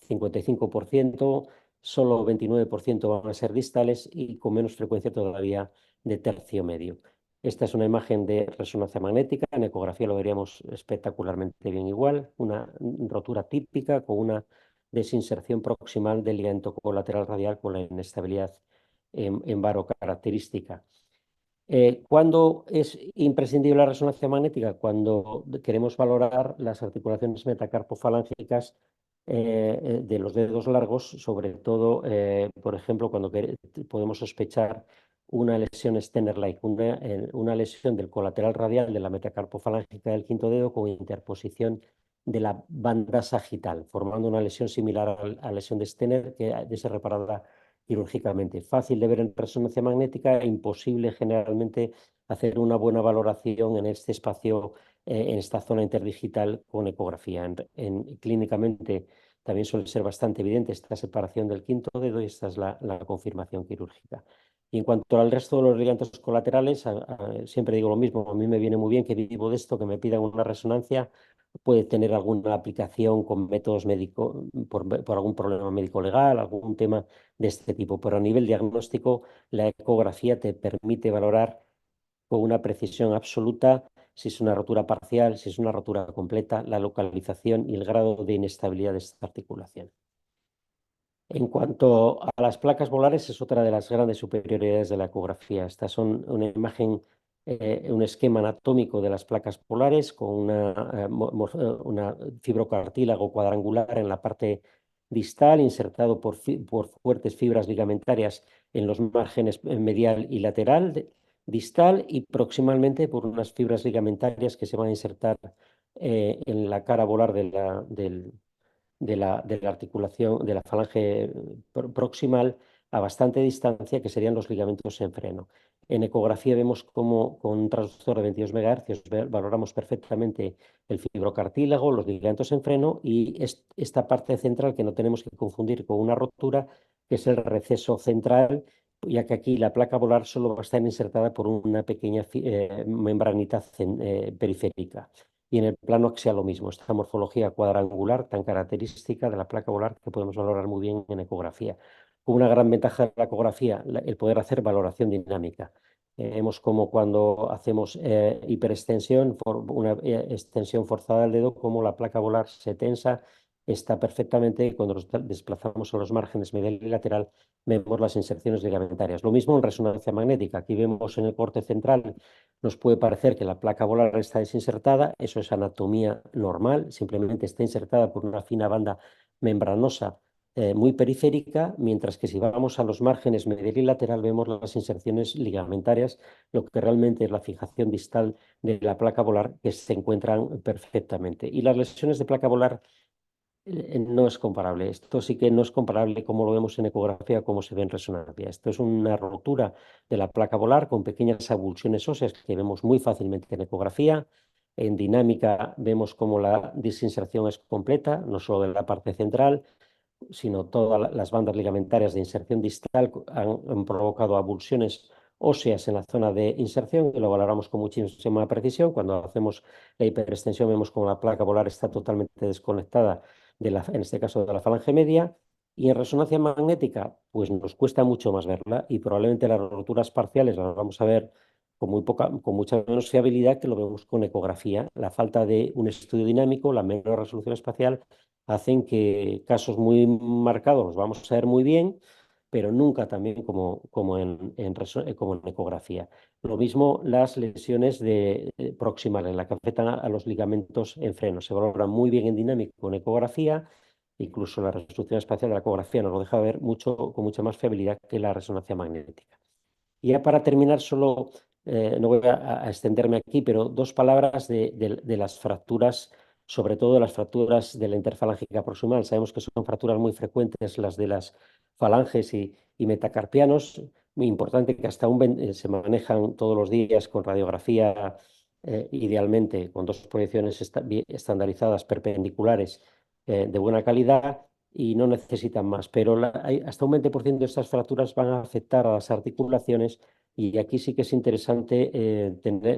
55%, solo 29% van a ser distales y con menos frecuencia todavía de tercio medio. Esta es una imagen de resonancia magnética, en ecografía lo veríamos espectacularmente bien igual, una rotura típica con una desinserción proximal del ligamento colateral radial con la inestabilidad en varo característica. ¿Cuándo es imprescindible la resonancia magnética? Cuando queremos valorar las articulaciones metacarpofalángicas de los dedos largos, sobre todo, por ejemplo, cuando podemos sospechar una lesión Stener-like, una lesión del colateral radial de la metacarpofalángica del quinto dedo con interposición de la banda sagital, formando una lesión similar a la lesión de Stener, que debe ser reparada quirúrgicamente. Fácil de ver en resonancia magnética, imposible generalmente hacer una buena valoración en este espacio, en esta zona interdigital con ecografía. Clínicamente también suele ser bastante evidente esta separación del quinto dedo y esta es la confirmación quirúrgica. Y en cuanto al resto de los ligamentos colaterales, siempre digo lo mismo, a mí me viene muy bien que vivo de esto, que me pidan una resonancia. Puede tener alguna aplicación con métodos médicos, por algún problema médico-legal, algún tema de este tipo, pero a nivel diagnóstico, la ecografía te permite valorar con una precisión absoluta si es una rotura parcial, si es una rotura completa, la localización y el grado de inestabilidad de esta articulación. En cuanto a las placas molares, es otra de las grandes superioridades de la ecografía. Estas son una imagen, un esquema anatómico de las placas molares con una fibrocartílago cuadrangular en la parte distal, insertado por fuertes fibras ligamentarias en los márgenes medial y lateral distal, y proximalmente por unas fibras ligamentarias que se van a insertar en la cara volar de la articulación de la falange proximal a bastante distancia, que serían los ligamentos en freno. En ecografía vemos cómo con un transductor de 22 MHz valoramos perfectamente el fibrocartílago, los ligamentos en freno y esta parte central, que no tenemos que confundir con una rotura, que es el receso central, ya que aquí la placa volar solo va a estar insertada por una pequeña membranita periférica. Y en el plano axial lo mismo, esta morfología cuadrangular tan característica de la placa volar que podemos valorar muy bien en ecografía. Una gran ventaja de la ecografía, el poder hacer valoración dinámica. Vemos como cuando hacemos hiperextensión, una extensión forzada del dedo, como la placa volar se tensa está perfectamente. Cuando nos desplazamos a los márgenes medial y lateral, vemos las inserciones ligamentarias. Lo mismo en resonancia magnética. Aquí vemos en el corte central, nos puede parecer que la placa volar está desinsertada. Eso es anatomía normal, simplemente está insertada por una fina banda membranosa muy periférica, mientras que si vamos a los márgenes medial y lateral vemos las inserciones ligamentarias, lo que realmente es la fijación distal de la placa volar, que se encuentran perfectamente. Y las lesiones de placa volar no es comparable. Esto sí que no es comparable como lo vemos en ecografía, como se ve en resonancia. Esto es una rotura de la placa volar con pequeñas avulsiones óseas que vemos muy fácilmente en ecografía. En dinámica vemos como la desinserción es completa, no solo de la parte central, sino todas las bandas ligamentarias de inserción distal han provocado avulsiones óseas en la zona de inserción, y lo valoramos con muchísima precisión. Cuando hacemos la hiperextensión vemos como la placa volar está totalmente desconectada en este caso de la falange media, y en resonancia magnética pues nos cuesta mucho más verla, y probablemente las roturas parciales las vamos a ver con mucha menos fiabilidad que lo vemos con ecografía. La falta de un estudio dinámico, la menor resolución espacial, hacen que casos muy marcados los vamos a ver muy bien, pero nunca también como en ecografía. Lo mismo las lesiones proximales, las que afectan a los ligamentos en freno. Se valoran muy bien en dinámico en ecografía, incluso la resolución espacial de la ecografía nos lo deja ver con mucha más fiabilidad que la resonancia magnética. Y ya para terminar, solo, no voy a extenderme aquí, pero dos palabras de las fracturas, sobre todo las fracturas de la interfalángica proximal. Sabemos que son fracturas muy frecuentes las de las falanges y metacarpianos. Muy importante que se manejan todos los días con radiografía, idealmente con dos proyecciones estandarizadas perpendiculares, de buena calidad, y no necesitan más. Pero hasta un 20% de estas fracturas van a afectar a las articulaciones, y aquí sí que es interesante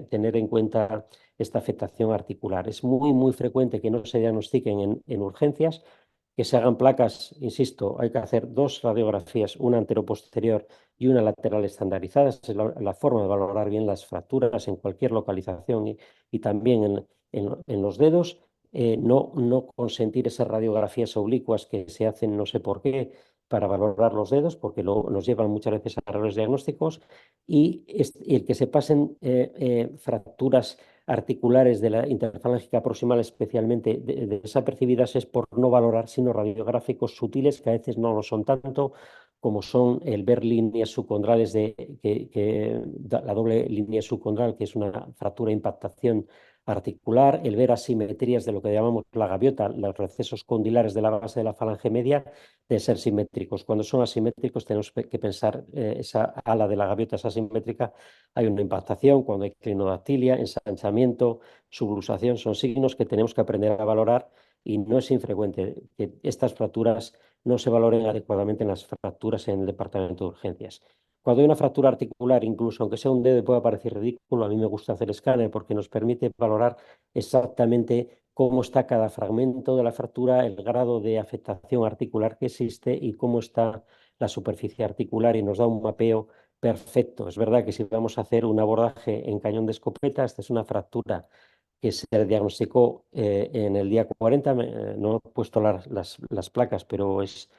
tener en cuenta esta afectación articular. Es muy, muy frecuente que no se diagnostiquen en urgencias, que se hagan placas. Insisto, hay que hacer dos radiografías, una anteroposterior y una lateral estandarizadas. Es la forma de valorar bien las fracturas en cualquier localización, y también en los dedos. No consentir esas radiografías oblicuas que se hacen no sé por qué para valorar los dedos, porque nos llevan muchas veces a errores diagnósticos, y el que se pasen fracturas articulares de la interfalángica proximal especialmente desapercibidas, es por no valorar sino radiográficos sutiles, que a veces no lo son tanto, como son el ver líneas subcondrales la doble línea subcondral, que es una fractura de impactación articular, el ver asimetrías de lo que llamamos la gaviota, los recesos condilares de la base de la falange media, de ser simétricos. Cuando son asimétricos tenemos que pensar, esa ala de la gaviota es asimétrica, hay una impactación. Cuando hay clinodactilia, ensanchamiento, subluxación, son signos que tenemos que aprender a valorar, y no es infrecuente que estas fracturas no se valoren adecuadamente en las fracturas en el departamento de urgencias. Cuando hay una fractura articular, incluso aunque sea un dedo y pueda parecer ridículo, a mí me gusta hacer escáner porque nos permite valorar exactamente cómo está cada fragmento de la fractura, el grado de afectación articular que existe y cómo está la superficie articular, y nos da un mapeo perfecto. Es verdad que si vamos a hacer un abordaje en cañón de escopeta, esta es una fractura que se diagnosticó en el día 40. No he puesto las placas, pero es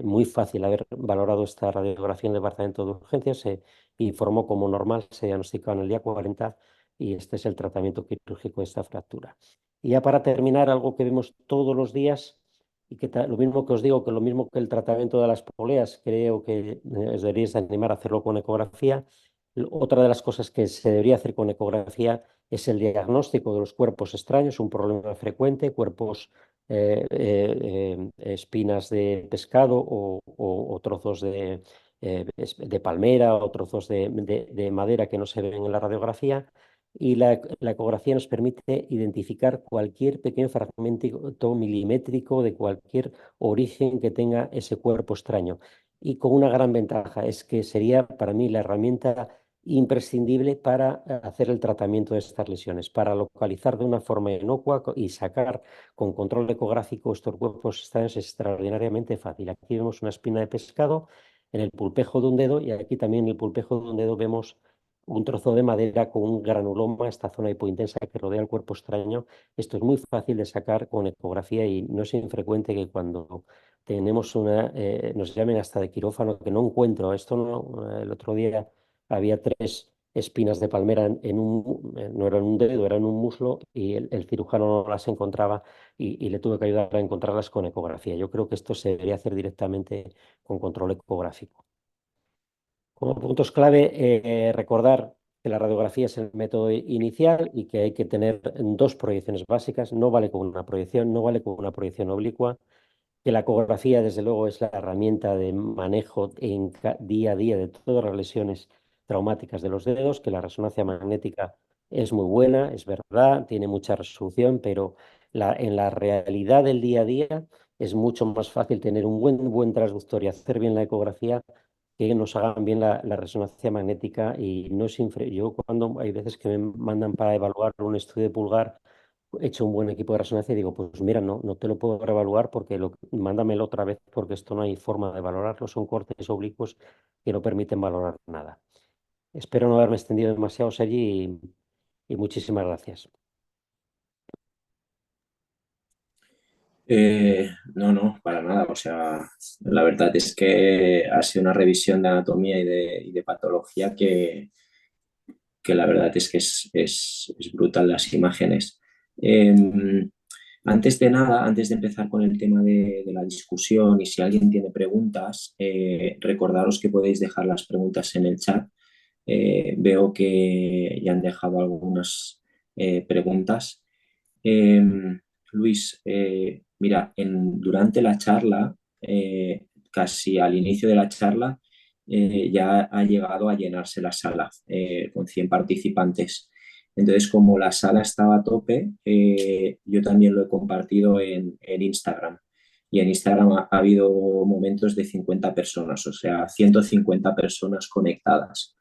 muy fácil haber valorado esta radiografía en el departamento de urgencias. Se informó como normal, se diagnosticó en el día 40, y este es el tratamiento quirúrgico de esta fractura. Y ya para terminar, algo que vemos todos los días, y que lo mismo que os digo, que lo mismo que el tratamiento de las poleas, creo que os deberíais animar a hacerlo con ecografía. Otra de las cosas que se debería hacer con ecografía es el diagnóstico de los cuerpos extraños, un problema frecuente, cuerpos, espinas de pescado, o trozos de palmera, o trozos de madera que no se ven en la radiografía. Y la ecografía nos permite identificar cualquier pequeño fragmento milimétrico de cualquier origen que tenga ese cuerpo extraño. Y con una gran ventaja, es que sería para mí la herramienta imprescindible para hacer el tratamiento de estas lesiones, para localizar de una forma inocua y sacar con control ecográfico estos cuerpos extraños. Es extraordinariamente fácil. Aquí vemos una espina de pescado en el pulpejo de un dedo, y aquí también en el pulpejo de un dedo vemos un trozo de madera con un granuloma, esta zona hipointensa que rodea el cuerpo extraño. Esto es muy fácil de sacar con ecografía y no es infrecuente que cuando tenemos nos llamen hasta de quirófano, que no encuentro. Esto no, el otro día había 3 espinas de palmera no era en un dedo, era en un muslo y el cirujano no las encontraba y le tuve que ayudar a encontrarlas con ecografía. Yo creo que esto se debería hacer directamente con control ecográfico. Como puntos clave, recordar que la radiografía es el método inicial y que hay que tener 2 proyecciones básicas. No vale con una proyección, no vale con una proyección oblicua. Que la ecografía, desde luego, es la herramienta de manejo día a día de todas las lesiones traumáticas de los dedos, que la resonancia magnética es muy buena, es verdad, tiene mucha resolución, pero en la realidad del día a día es mucho más fácil tener un buen transductor y hacer bien la ecografía que nos hagan bien la resonancia magnética y no es yo cuando hay veces que me mandan para evaluar un estudio de pulgar, he hecho un buen equipo de resonancia y digo, pues mira, no te lo puedo reevaluar porque mándamelo otra vez porque esto no hay forma de valorarlo, son cortes oblicuos que no permiten valorar nada. Espero no haberme extendido demasiado allí y muchísimas gracias. No, para nada. O sea, la verdad es que ha sido una revisión de anatomía y de patología que la verdad es que es brutal las imágenes. Eh, Antes de nada, antes de empezar con el tema de la discusión y si alguien tiene preguntas, recordaros que podéis dejar las preguntas en el chat. Veo que ya han dejado algunas preguntas. Eh, Luis, mira, durante la charla, casi al inicio de la charla, ya ha llegado a llenarse la sala con 100 participantes. Entonces, como la sala estaba a tope, yo también lo he compartido en Instagram. Y en Instagram ha habido momentos de 50 personas, o sea, 150 personas conectadas.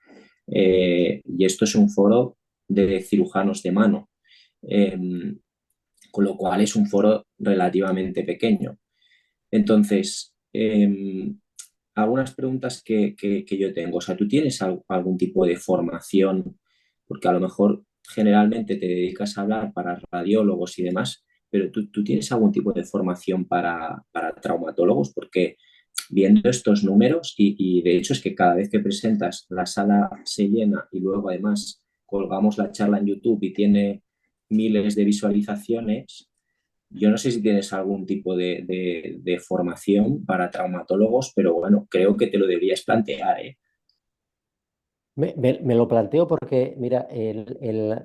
Y esto es un foro de cirujanos de mano. Eh, con lo cual es un foro relativamente pequeño. Entonces, algunas preguntas que yo tengo. O sea, ¿tú tienes algún tipo de formación? Porque a lo mejor generalmente te dedicas a hablar para radiólogos y demás, pero ¿tú tienes algún tipo de formación para traumatólogos? Porque viendo estos números, y de hecho es que cada vez que presentas la sala se llena y luego además colgamos la charla en YouTube y tiene miles de visualizaciones. Yo no sé si tienes algún tipo de formación para traumatólogos, pero bueno, creo que te lo deberías plantear, ¿eh? Me lo planteo porque, mira,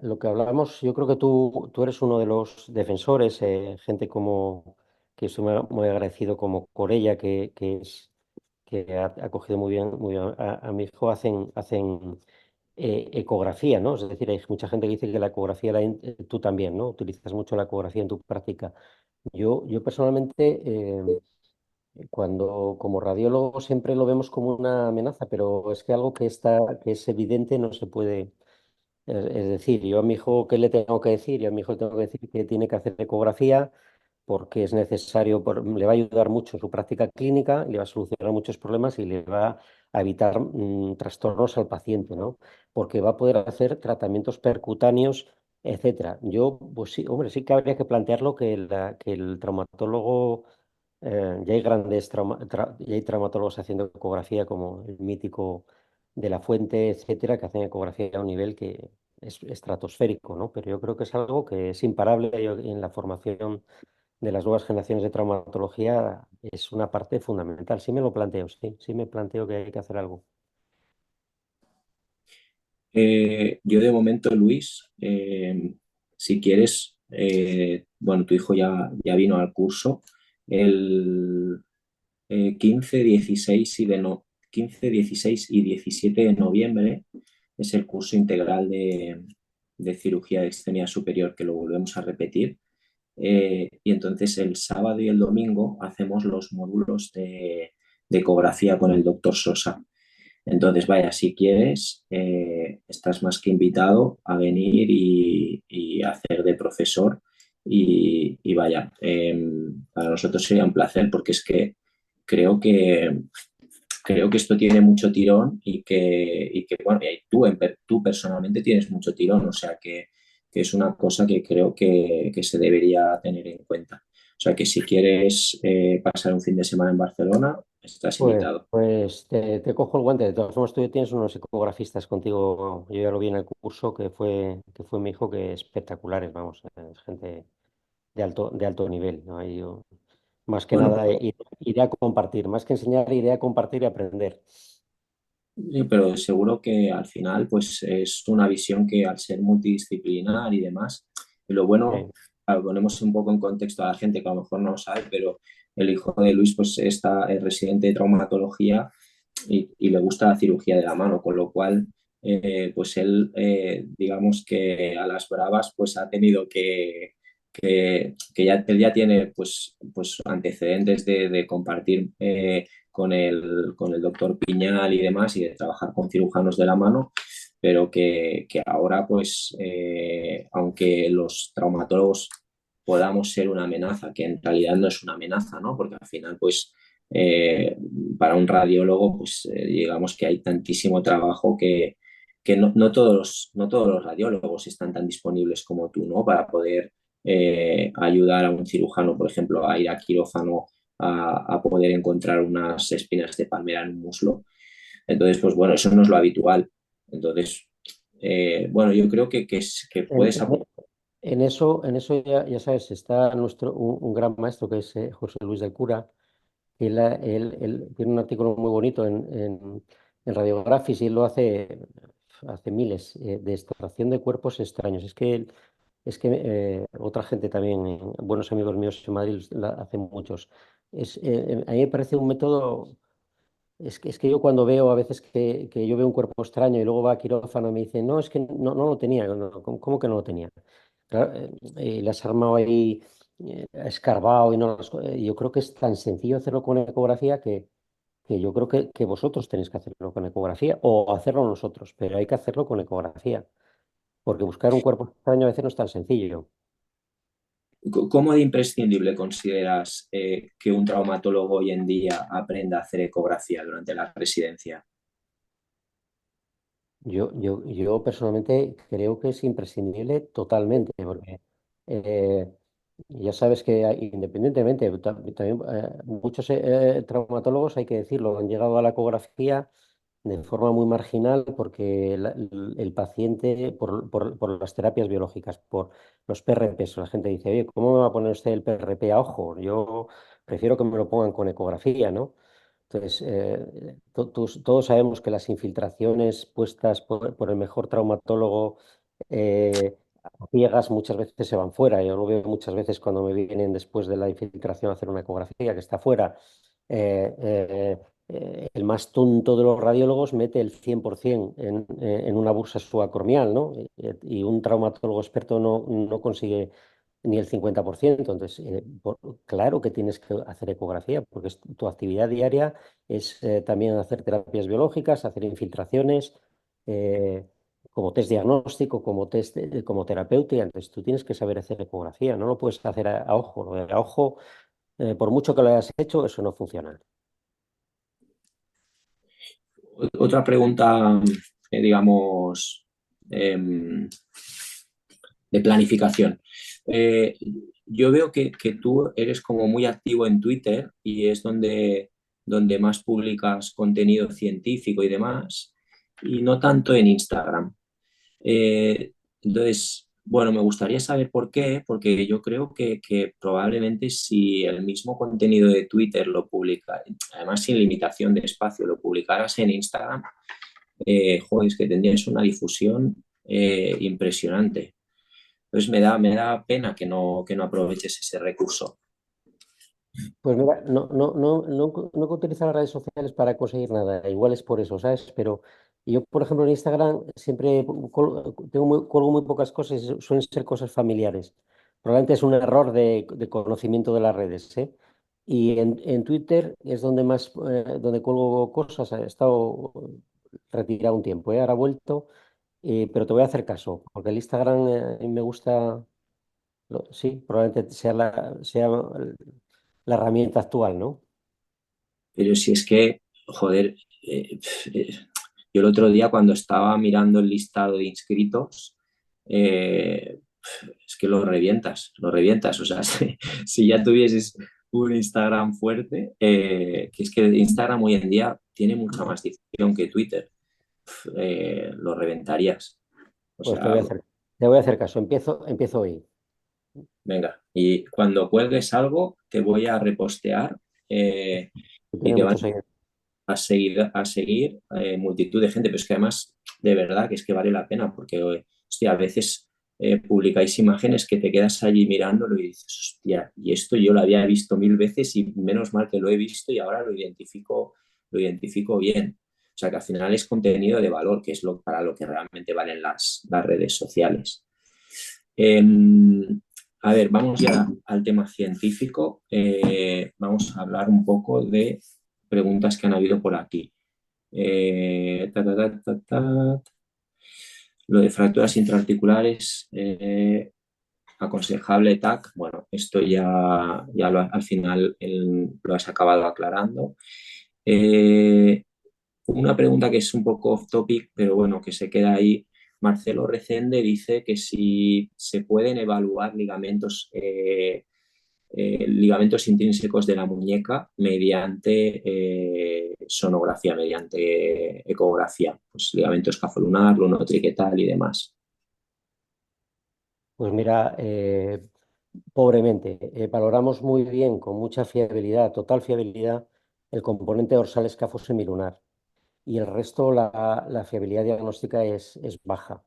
lo que hablamos, yo creo que tú eres uno de los defensores, gente como que estoy muy agradecido como Corella, que ha cogido muy bien a mi hijo, hacen ecografía, ¿no? Es decir, hay mucha gente que dice que la ecografía, tú también, ¿no? Utilizas mucho la ecografía en tu práctica. Yo personalmente, como radiólogo siempre lo vemos como una amenaza, pero es que algo que es evidente no se puede. Es decir, yo a mi hijo, ¿qué le tengo que decir? Yo a mi hijo le tengo que decir que tiene que hacer ecografía porque es necesario, le va a ayudar mucho en su práctica clínica, le va a solucionar muchos problemas y le va a evitar trastornos al paciente, ¿no? Porque va a poder hacer tratamientos percutáneos, etcétera. Yo, pues sí, hombre, sí que habría que plantearlo que el traumatólogo, ya hay ya hay traumatólogos haciendo ecografía como el mítico de la Fuente, etcétera, que hacen ecografía a un nivel que es estratosférico, ¿no? Pero yo creo que es algo que es imparable en la formación de las nuevas generaciones de traumatología, es una parte fundamental. Sí me lo planteo, sí me planteo que hay que hacer algo. Yo de momento, Luis, si quieres, bueno, tu hijo ya vino al curso el 15, 16 y 15, 16 y 17 de noviembre es el curso integral de cirugía de extremidad superior que lo volvemos a repetir. Y entonces el sábado y el domingo hacemos los módulos de ecografía con el doctor Sosa. Entonces, vaya, si quieres, estás más que invitado a venir y hacer de profesor. Y vaya, para nosotros sería un placer porque es que creo que creo que esto tiene mucho tirón bueno, y tú personalmente tienes mucho tirón, o sea que es una cosa que creo que se debería tener en cuenta. O sea que si quieres pasar un fin de semana en Barcelona, estás invitado. Pues te cojo el guante. De todas formas, tú ya tienes unos ecografistas contigo. Yo ya lo vi en el curso que fue mi hijo, que espectaculares, vamos. Es gente de alto nivel, ¿no? Ahí más que Bueno, nada, iré a compartir. Más que enseñar, iré a compartir y aprender. pero seguro que al final pues es una visión que al ser multidisciplinar y demás, y lo bueno, Sí, claro, ponemos un poco en contexto a la gente que a lo mejor no lo sabe, pero el hijo de Luis pues es residente de traumatología y le gusta la cirugía de la mano, con lo cual pues él digamos que a las bravas pues ha tenido que él ya tiene pues antecedentes de compartir con el doctor Piñal y demás y de trabajar con cirujanos de la mano, pero que ahora pues aunque los traumatólogos podamos ser una amenaza, que en realidad no es una amenaza, ¿no? Porque al final pues eh, para un radiólogo, pues digamos que hay tantísimo trabajo que no todos los radiólogos están tan disponibles como tú, ¿no? Para poder ayudar a un cirujano, por ejemplo, a ir a quirófano a poder encontrar unas espinas de palmera en un muslo. Entonces, pues bueno, eso no es lo habitual. Entonces, bueno, yo creo que En, puedes en- aportar. en eso ya sabes, está un gran maestro que es José Luis del Cura. Él tiene un artículo muy bonito en Radiographics y él lo hace miles, de extracción de cuerpos extraños. Es que otra gente también, buenos amigos míos en Madrid, hace muchos. A mí me parece un método. Es que yo cuando veo a veces que yo veo un cuerpo extraño y luego va a quirófano y me dice, no, es que no lo tenía. No, ¿cómo que no lo tenía? Claro, le has armado ahí, escarbado y no yo creo que es tan sencillo hacerlo con ecografía que yo creo que vosotros tenéis que hacerlo con ecografía o hacerlo nosotros, pero hay que hacerlo con ecografía, porque buscar un cuerpo extraño a veces no es tan sencillo. ¿Cómo de imprescindible consideras que un traumatólogo hoy en día aprenda a hacer ecografía durante la residencia? Yo personalmente creo que es imprescindible totalmente, porque eh, ya sabes que independientemente, también muchos traumatólogos, hay que decirlo, han llegado a la ecografía de forma muy marginal porque el paciente, por las terapias biológicas, por los PRPs, la gente dice, oye, ¿cómo me va a poner usted el PRP a ojo? Yo prefiero que me lo pongan con ecografía, ¿no? Entonces, todos sabemos que las infiltraciones puestas por el mejor traumatólogo a ciegas muchas veces se van fuera. Yo lo veo muchas veces cuando me vienen después de la infiltración a hacer una ecografía que está fuera. El más tonto de los radiólogos mete el 100% en una bursa subacorneal, ¿no? Y un traumatólogo experto no consigue ni el 50%. Entonces, claro que tienes que hacer ecografía, porque tu actividad diaria es también hacer terapias biológicas, hacer infiltraciones, eh, como test diagnóstico, como terapéutica. Entonces, tú tienes que saber hacer ecografía, no lo puedes hacer a ojo. Lo de a ojo, por mucho que lo hayas hecho, eso no funciona. Otra pregunta, digamos, de planificación. Yo veo que tú eres como muy activo en Twitter y es donde más publicas contenido científico y demás, y no tanto en Instagram. Entonces, bueno, me gustaría saber por qué, porque yo creo que probablemente si el mismo contenido de Twitter lo publica, además sin limitación de espacio, lo publicaras en Instagram, joder, es que tendrías una difusión impresionante. Entonces me da pena que no aproveches ese recurso. Pues mira, no utilizo las redes sociales para conseguir nada, igual es por eso, ¿sabes? Pero yo, por ejemplo, en Instagram siempre cuelgo muy pocas cosas, y suelen ser cosas familiares. Probablemente es un error de conocimiento de las redes, ¿eh? Y en Twitter es donde cuelgo cosas. He estado retirado un tiempo, ¿eh? Ahora he vuelto, pero te voy a hacer caso, porque el Instagram a mí me gusta, sí, probablemente sea la herramienta actual, ¿no? Pero si es que joder, yo el otro día cuando estaba mirando el listado de inscritos, eh, es que lo revientas, lo revientas. O sea, si ya tuvieses un Instagram fuerte, que es que Instagram hoy en día tiene mucha más difusión que Twitter, lo reventarías. O Pues sea, te voy a hacer caso. Empiezo hoy. venga, y cuando cuelgues algo, te voy a repostear y Tiene te van muchos seguidores. a seguir multitud de gente, pero es que además, de verdad, que es que vale la pena, porque, hostia, a veces publicáis imágenes que te quedas allí mirándolo y dices, hostia, y esto yo lo había visto mil veces y menos mal que lo he visto y ahora lo identifico bien. O sea, que al final es contenido de valor, que es para lo que realmente valen las redes sociales. Eh, a ver, vamos ya al tema científico. Vamos a hablar un poco de preguntas que han habido por aquí. Ta, ta, ta, ta, ta. Lo de fracturas intraarticulares, aconsejable TAC. Bueno, esto al final lo has acabado aclarando. Eh, una pregunta que es un poco off topic, pero bueno, que se queda ahí. Marcelo Recende dice que si se pueden evaluar ligamentos intrínsecos de la muñeca mediante sonografía, mediante ecografía, pues ligamento escafolunar, lunotriquetal y demás. Pues mira, pobremente, valoramos muy bien, con mucha fiabilidad, total fiabilidad, el componente dorsal escafosemilunar y el resto, la fiabilidad diagnóstica es baja.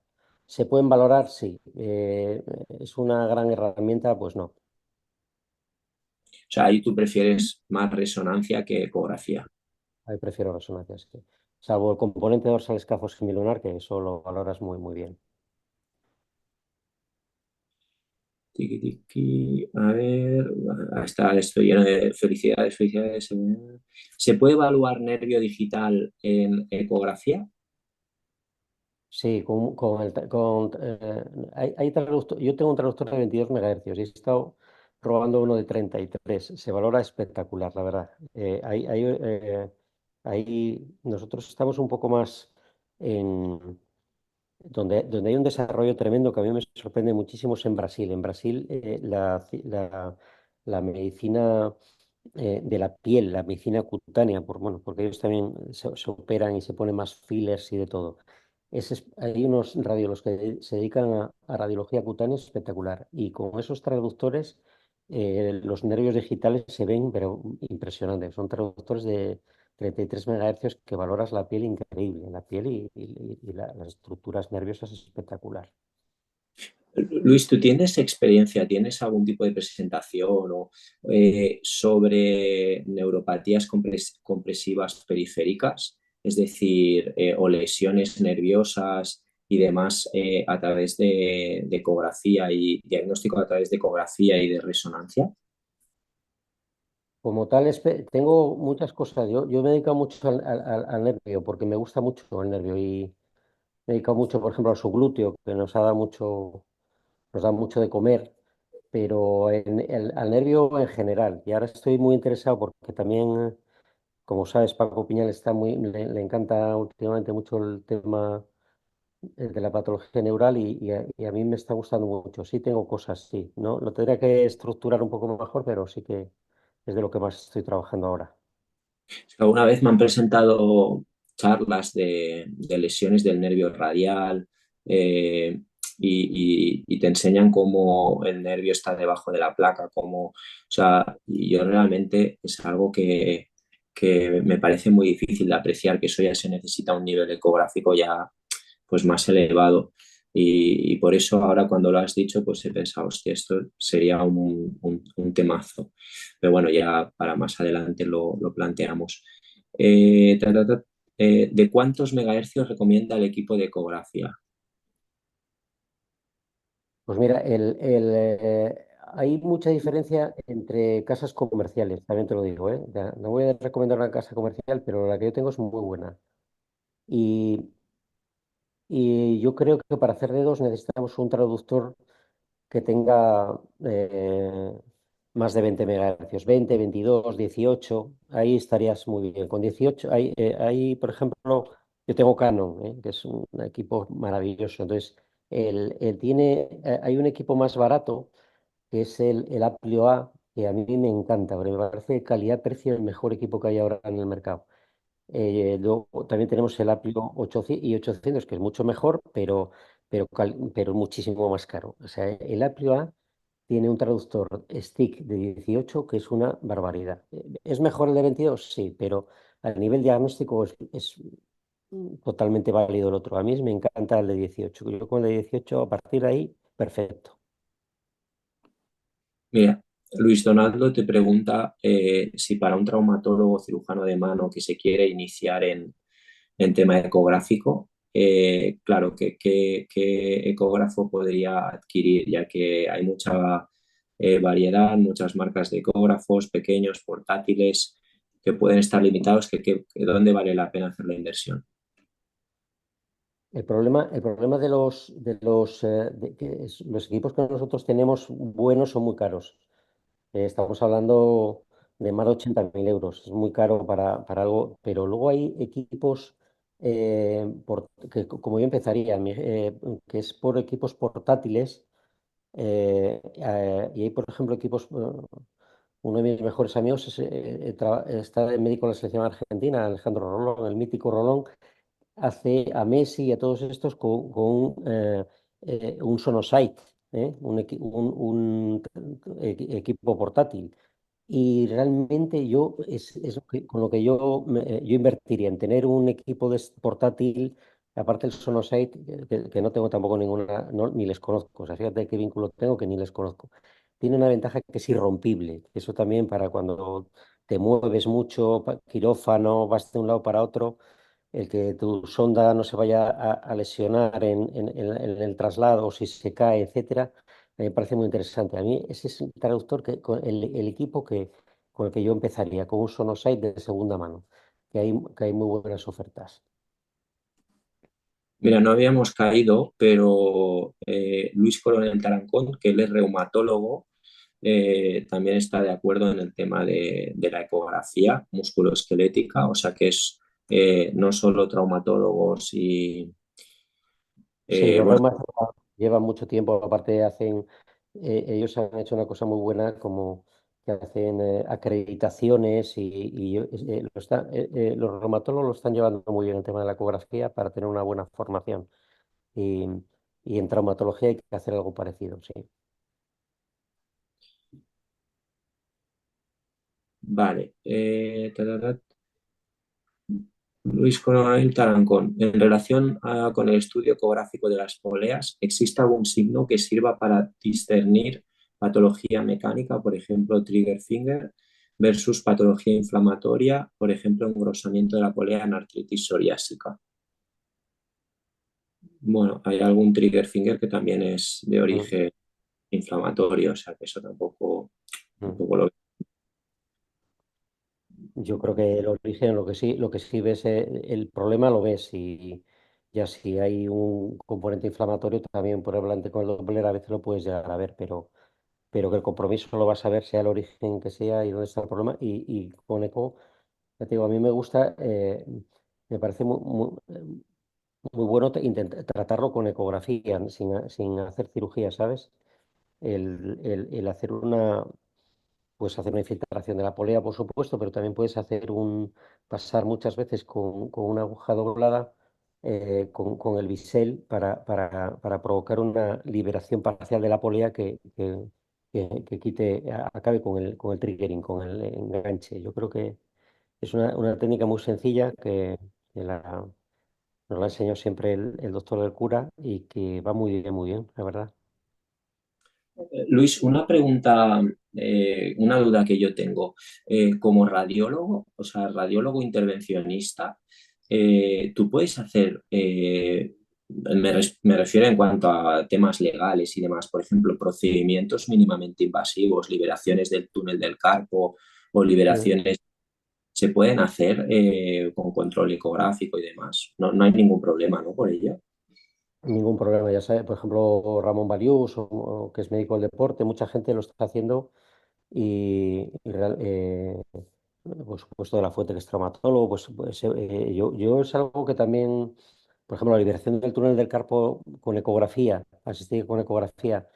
¿Se pueden valorar? Sí. ¿Es una gran herramienta? Pues no. O sea, ahí tú prefieres más resonancia que ecografía. Ahí prefiero resonancias. Sí. Salvo el componente dorsal escafosemilunar, que eso lo valoras muy, muy bien. Tiki, tiki. A ver, está, estoy lleno de felicidades, felicidades. ¿Se puede evaluar nervio digital en ecografía? Sí, hay yo tengo un traductor de 22 MHz y he estado probando uno de 33. Se valora espectacular, la verdad. Ahí nosotros estamos un poco más en donde hay un desarrollo tremendo que a mí me sorprende muchísimo es en Brasil. En Brasil, la medicina de la piel, la medicina cutánea, bueno, porque ellos también se operan y se ponen más fillers y de todo. Hay unos radiólogos que se dedican a radiología cutánea espectacular y con esos traductores los nervios digitales se ven, pero impresionantes. Son traductores de 33 MHz que valoras la piel increíble, la piel y las estructuras nerviosas espectacular. Luis, ¿tú tienes experiencia, tienes algún tipo de presentación sobre neuropatías compresivas periféricas? Es decir, o lesiones nerviosas y demás a través de ecografía y diagnóstico a través de ecografía y de resonancia. Como tal, tengo muchas cosas. Yo me he dedicado mucho al nervio porque me gusta mucho el nervio y me he dedicado mucho, por ejemplo, al subglúteo, que nos da mucho de comer, pero al nervio en general. Y ahora estoy muy interesado porque también, como sabes, Paco Piñal le encanta últimamente mucho el tema de la patología neural y a mí me está gustando mucho. Sí tengo cosas, sí. No, lo tendría que estructurar un poco mejor, pero sí que es de lo que más estoy trabajando ahora. Alguna vez me han presentado charlas de lesiones del nervio radial y te enseñan cómo el nervio está debajo de la placa, o sea, y yo realmente es algo que me parece muy difícil de apreciar, que eso ya se necesita un nivel ecográfico ya pues más elevado. Y por eso ahora cuando lo has dicho, pues he pensado, hostia, esto sería un temazo. Pero bueno, ya para más adelante lo planteamos. Eh, ta, ta, ta, ¿De cuántos megahercios recomienda el equipo de ecografía? Pues mira, hay mucha diferencia entre casas comerciales, también te lo digo, ¿eh? Ya, no voy a recomendar una casa comercial, pero la que yo tengo es muy buena. Y, y yo creo que para hacer dedos necesitamos un traductor que tenga más de 20 megahercios, 20, 22, 18, ahí estarías muy bien. Con 18, ahí, por ejemplo, yo tengo Canon, que es un equipo maravilloso. Entonces, hay un equipo más barato, que es el Aplio A, que a mí me encanta, porque me parece calidad-precio el mejor equipo que hay ahora en el mercado. Luego también tenemos el Aplio 800 y 800, que es mucho mejor, pero muchísimo más caro. O sea, el Aplio A tiene un traductor stick de 18 que es una barbaridad. ¿Es mejor el de 22? Sí, pero a nivel diagnóstico es totalmente válido el otro. A mí me encanta el de 18. Yo con el de 18, a partir de ahí, perfecto. Mira, Luis Donaldo te pregunta si para un traumatólogo cirujano de mano que se quiere iniciar en tema ecográfico, claro, ¿qué ecógrafo podría adquirir? Ya que hay mucha variedad, muchas marcas de ecógrafos pequeños, portátiles, que pueden estar limitados, ¿dónde vale la pena hacer la inversión? El problema de los equipos que nosotros tenemos buenos son muy caros. Estamos hablando de más de 80.000 euros. Es muy caro para algo, pero luego hay equipos como yo empezaría, que es por equipos portátiles. Y hay, por ejemplo, uno de mis mejores amigos está de médico en la selección argentina, Alejandro Rolón, el mítico Rolón, hace a Messi y a todos estos con un Sonosite, un equipo portátil. Y realmente con lo que yo invertiría en tener un equipo portátil, aparte del Sonosite, que no tengo tampoco ninguna, ni les conozco. O sea, fíjate qué vínculo tengo que ni les conozco. Tiene una ventaja que es irrompible. Eso también para cuando te mueves mucho, quirófano, vas de un lado para otro, el que tu sonda no se vaya a lesionar en el traslado o si se cae, etcétera, me parece muy interesante. A mí ese es el traductor el equipo con el que yo empezaría, con un Sonosite de segunda mano, que hay muy buenas ofertas. Mira, no habíamos caído, pero Luis Coronel Tarancón, que él es reumatólogo, también está de acuerdo en el tema de la ecografía musculoesquelética, o sea que es no solo traumatólogos y, Sí, los bueno, reumas llevan mucho tiempo, aparte ellos han hecho una cosa muy buena como que hacen acreditaciones los reumatólogos lo están llevando muy bien el tema de la ecografía para tener una buena formación. Y, y en traumatología hay que hacer algo parecido, sí. vale. Luis Coronel Tarancón, en relación con el estudio ecográfico de las poleas, ¿existe algún signo que sirva para discernir patología mecánica, por ejemplo, trigger finger, versus patología inflamatoria, por ejemplo, engrosamiento de la polea en artritis psoriásica? Bueno, hay algún trigger finger que también es de Mm, origen inflamatorio, o sea que eso tampoco, mm. tampoco lo... Yo creo que el origen, lo que sí ves, el problema lo ves y ya si hay un componente inflamatorio también por hablante con el Doppler a veces lo puedes llegar a ver, pero que el compromiso lo vas a ver sea el origen que sea y dónde está el problema y con eco, ya te digo, a mí me gusta, me parece muy bueno tratarlo con ecografía, sin hacer cirugía, ¿sabes? El puedes hacer una infiltración de la polea, por supuesto, pero también puedes pasar muchas veces con una aguja doblada, con el bisel para provocar una liberación parcial de la polea que acabe con el triggering, con el enganche. Yo creo que es una técnica muy sencilla que nos la enseñó siempre el doctor del cura y que va muy bien, la verdad. Luis, una pregunta, una duda que yo tengo. Como radiólogo, o sea, radiólogo intervencionista, tú puedes hacer, me refiero en cuanto a temas legales y demás, por ejemplo, procedimientos mínimamente invasivos, liberaciones del túnel del carpo o Mm. liberaciones, se pueden hacer con control ecográfico y demás. No, no hay ningún problema, ¿no? Por ello. Ningún problema, ya sabes, por ejemplo, Ramón Balius, que es médico del deporte, mucha gente lo está haciendo por supuesto de la Fuente, que es traumatólogo, yo es algo que también, por ejemplo, la liberación del túnel del carpo con ecografía, asistir con ecografía.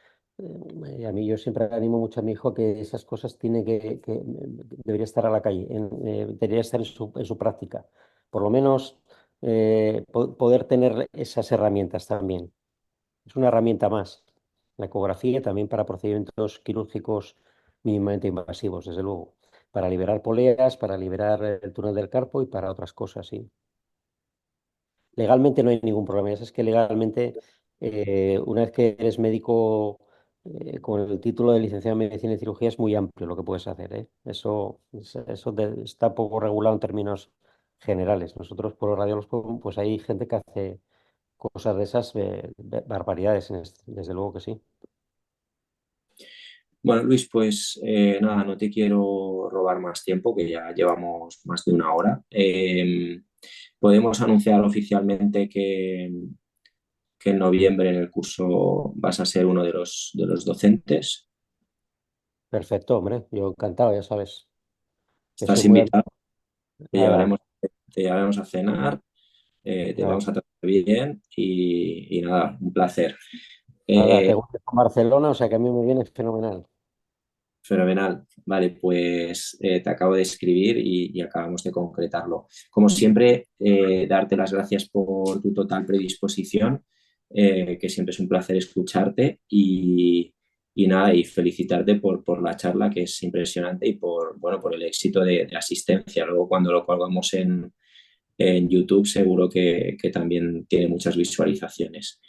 A mí yo siempre animo mucho a mi hijo a que esas cosas debería estar a la calle, debería estar en su práctica. Por lo menos poder tener esas herramientas también. Es una herramienta más. La ecografía también para procedimientos quirúrgicos mínimamente invasivos, desde luego. Para liberar poleas, para liberar el túnel del carpo y para otras cosas, sí. Legalmente no hay ningún problema. Es que legalmente, una vez que eres médico con el título de licenciado en medicina y cirugía, es muy amplio lo que puedes hacer, ¿eh? Está poco regulado en términos generales. Nosotros, por radiólogos, pues hay gente que hace cosas de esas barbaridades, desde luego que sí. Bueno, Luis, pues nada, no te quiero robar más tiempo, que ya llevamos más de una hora. Podemos anunciar oficialmente que en noviembre en el curso vas a ser uno de los docentes. Perfecto, hombre. Yo encantado, ya sabes. Estoy Estás muy... invitado, te Nada, llevaremos, te llevaremos a cenar, te nada, vamos a tratar bien y nada, un placer. nada. Eh, Tengo que ir a Barcelona, o sea que a mí me viene fenomenal. Fenomenal. Vale, pues te acabo de escribir y acabamos de concretarlo. Como siempre, darte las gracias por tu total predisposición, que siempre es un placer escucharte y nada, y felicitarte por la charla que es impresionante y bueno, por el éxito de asistencia. Luego cuando lo colgamos en YouTube seguro que también tiene muchas visualizaciones.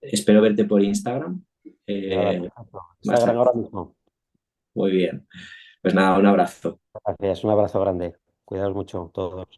Espero verte por Instagram. Nada, eh, perfecto. más Instagram ahora activo. mismo. Muy bien. Pues nada, un abrazo. Gracias, un abrazo grande. Cuidaos mucho todos.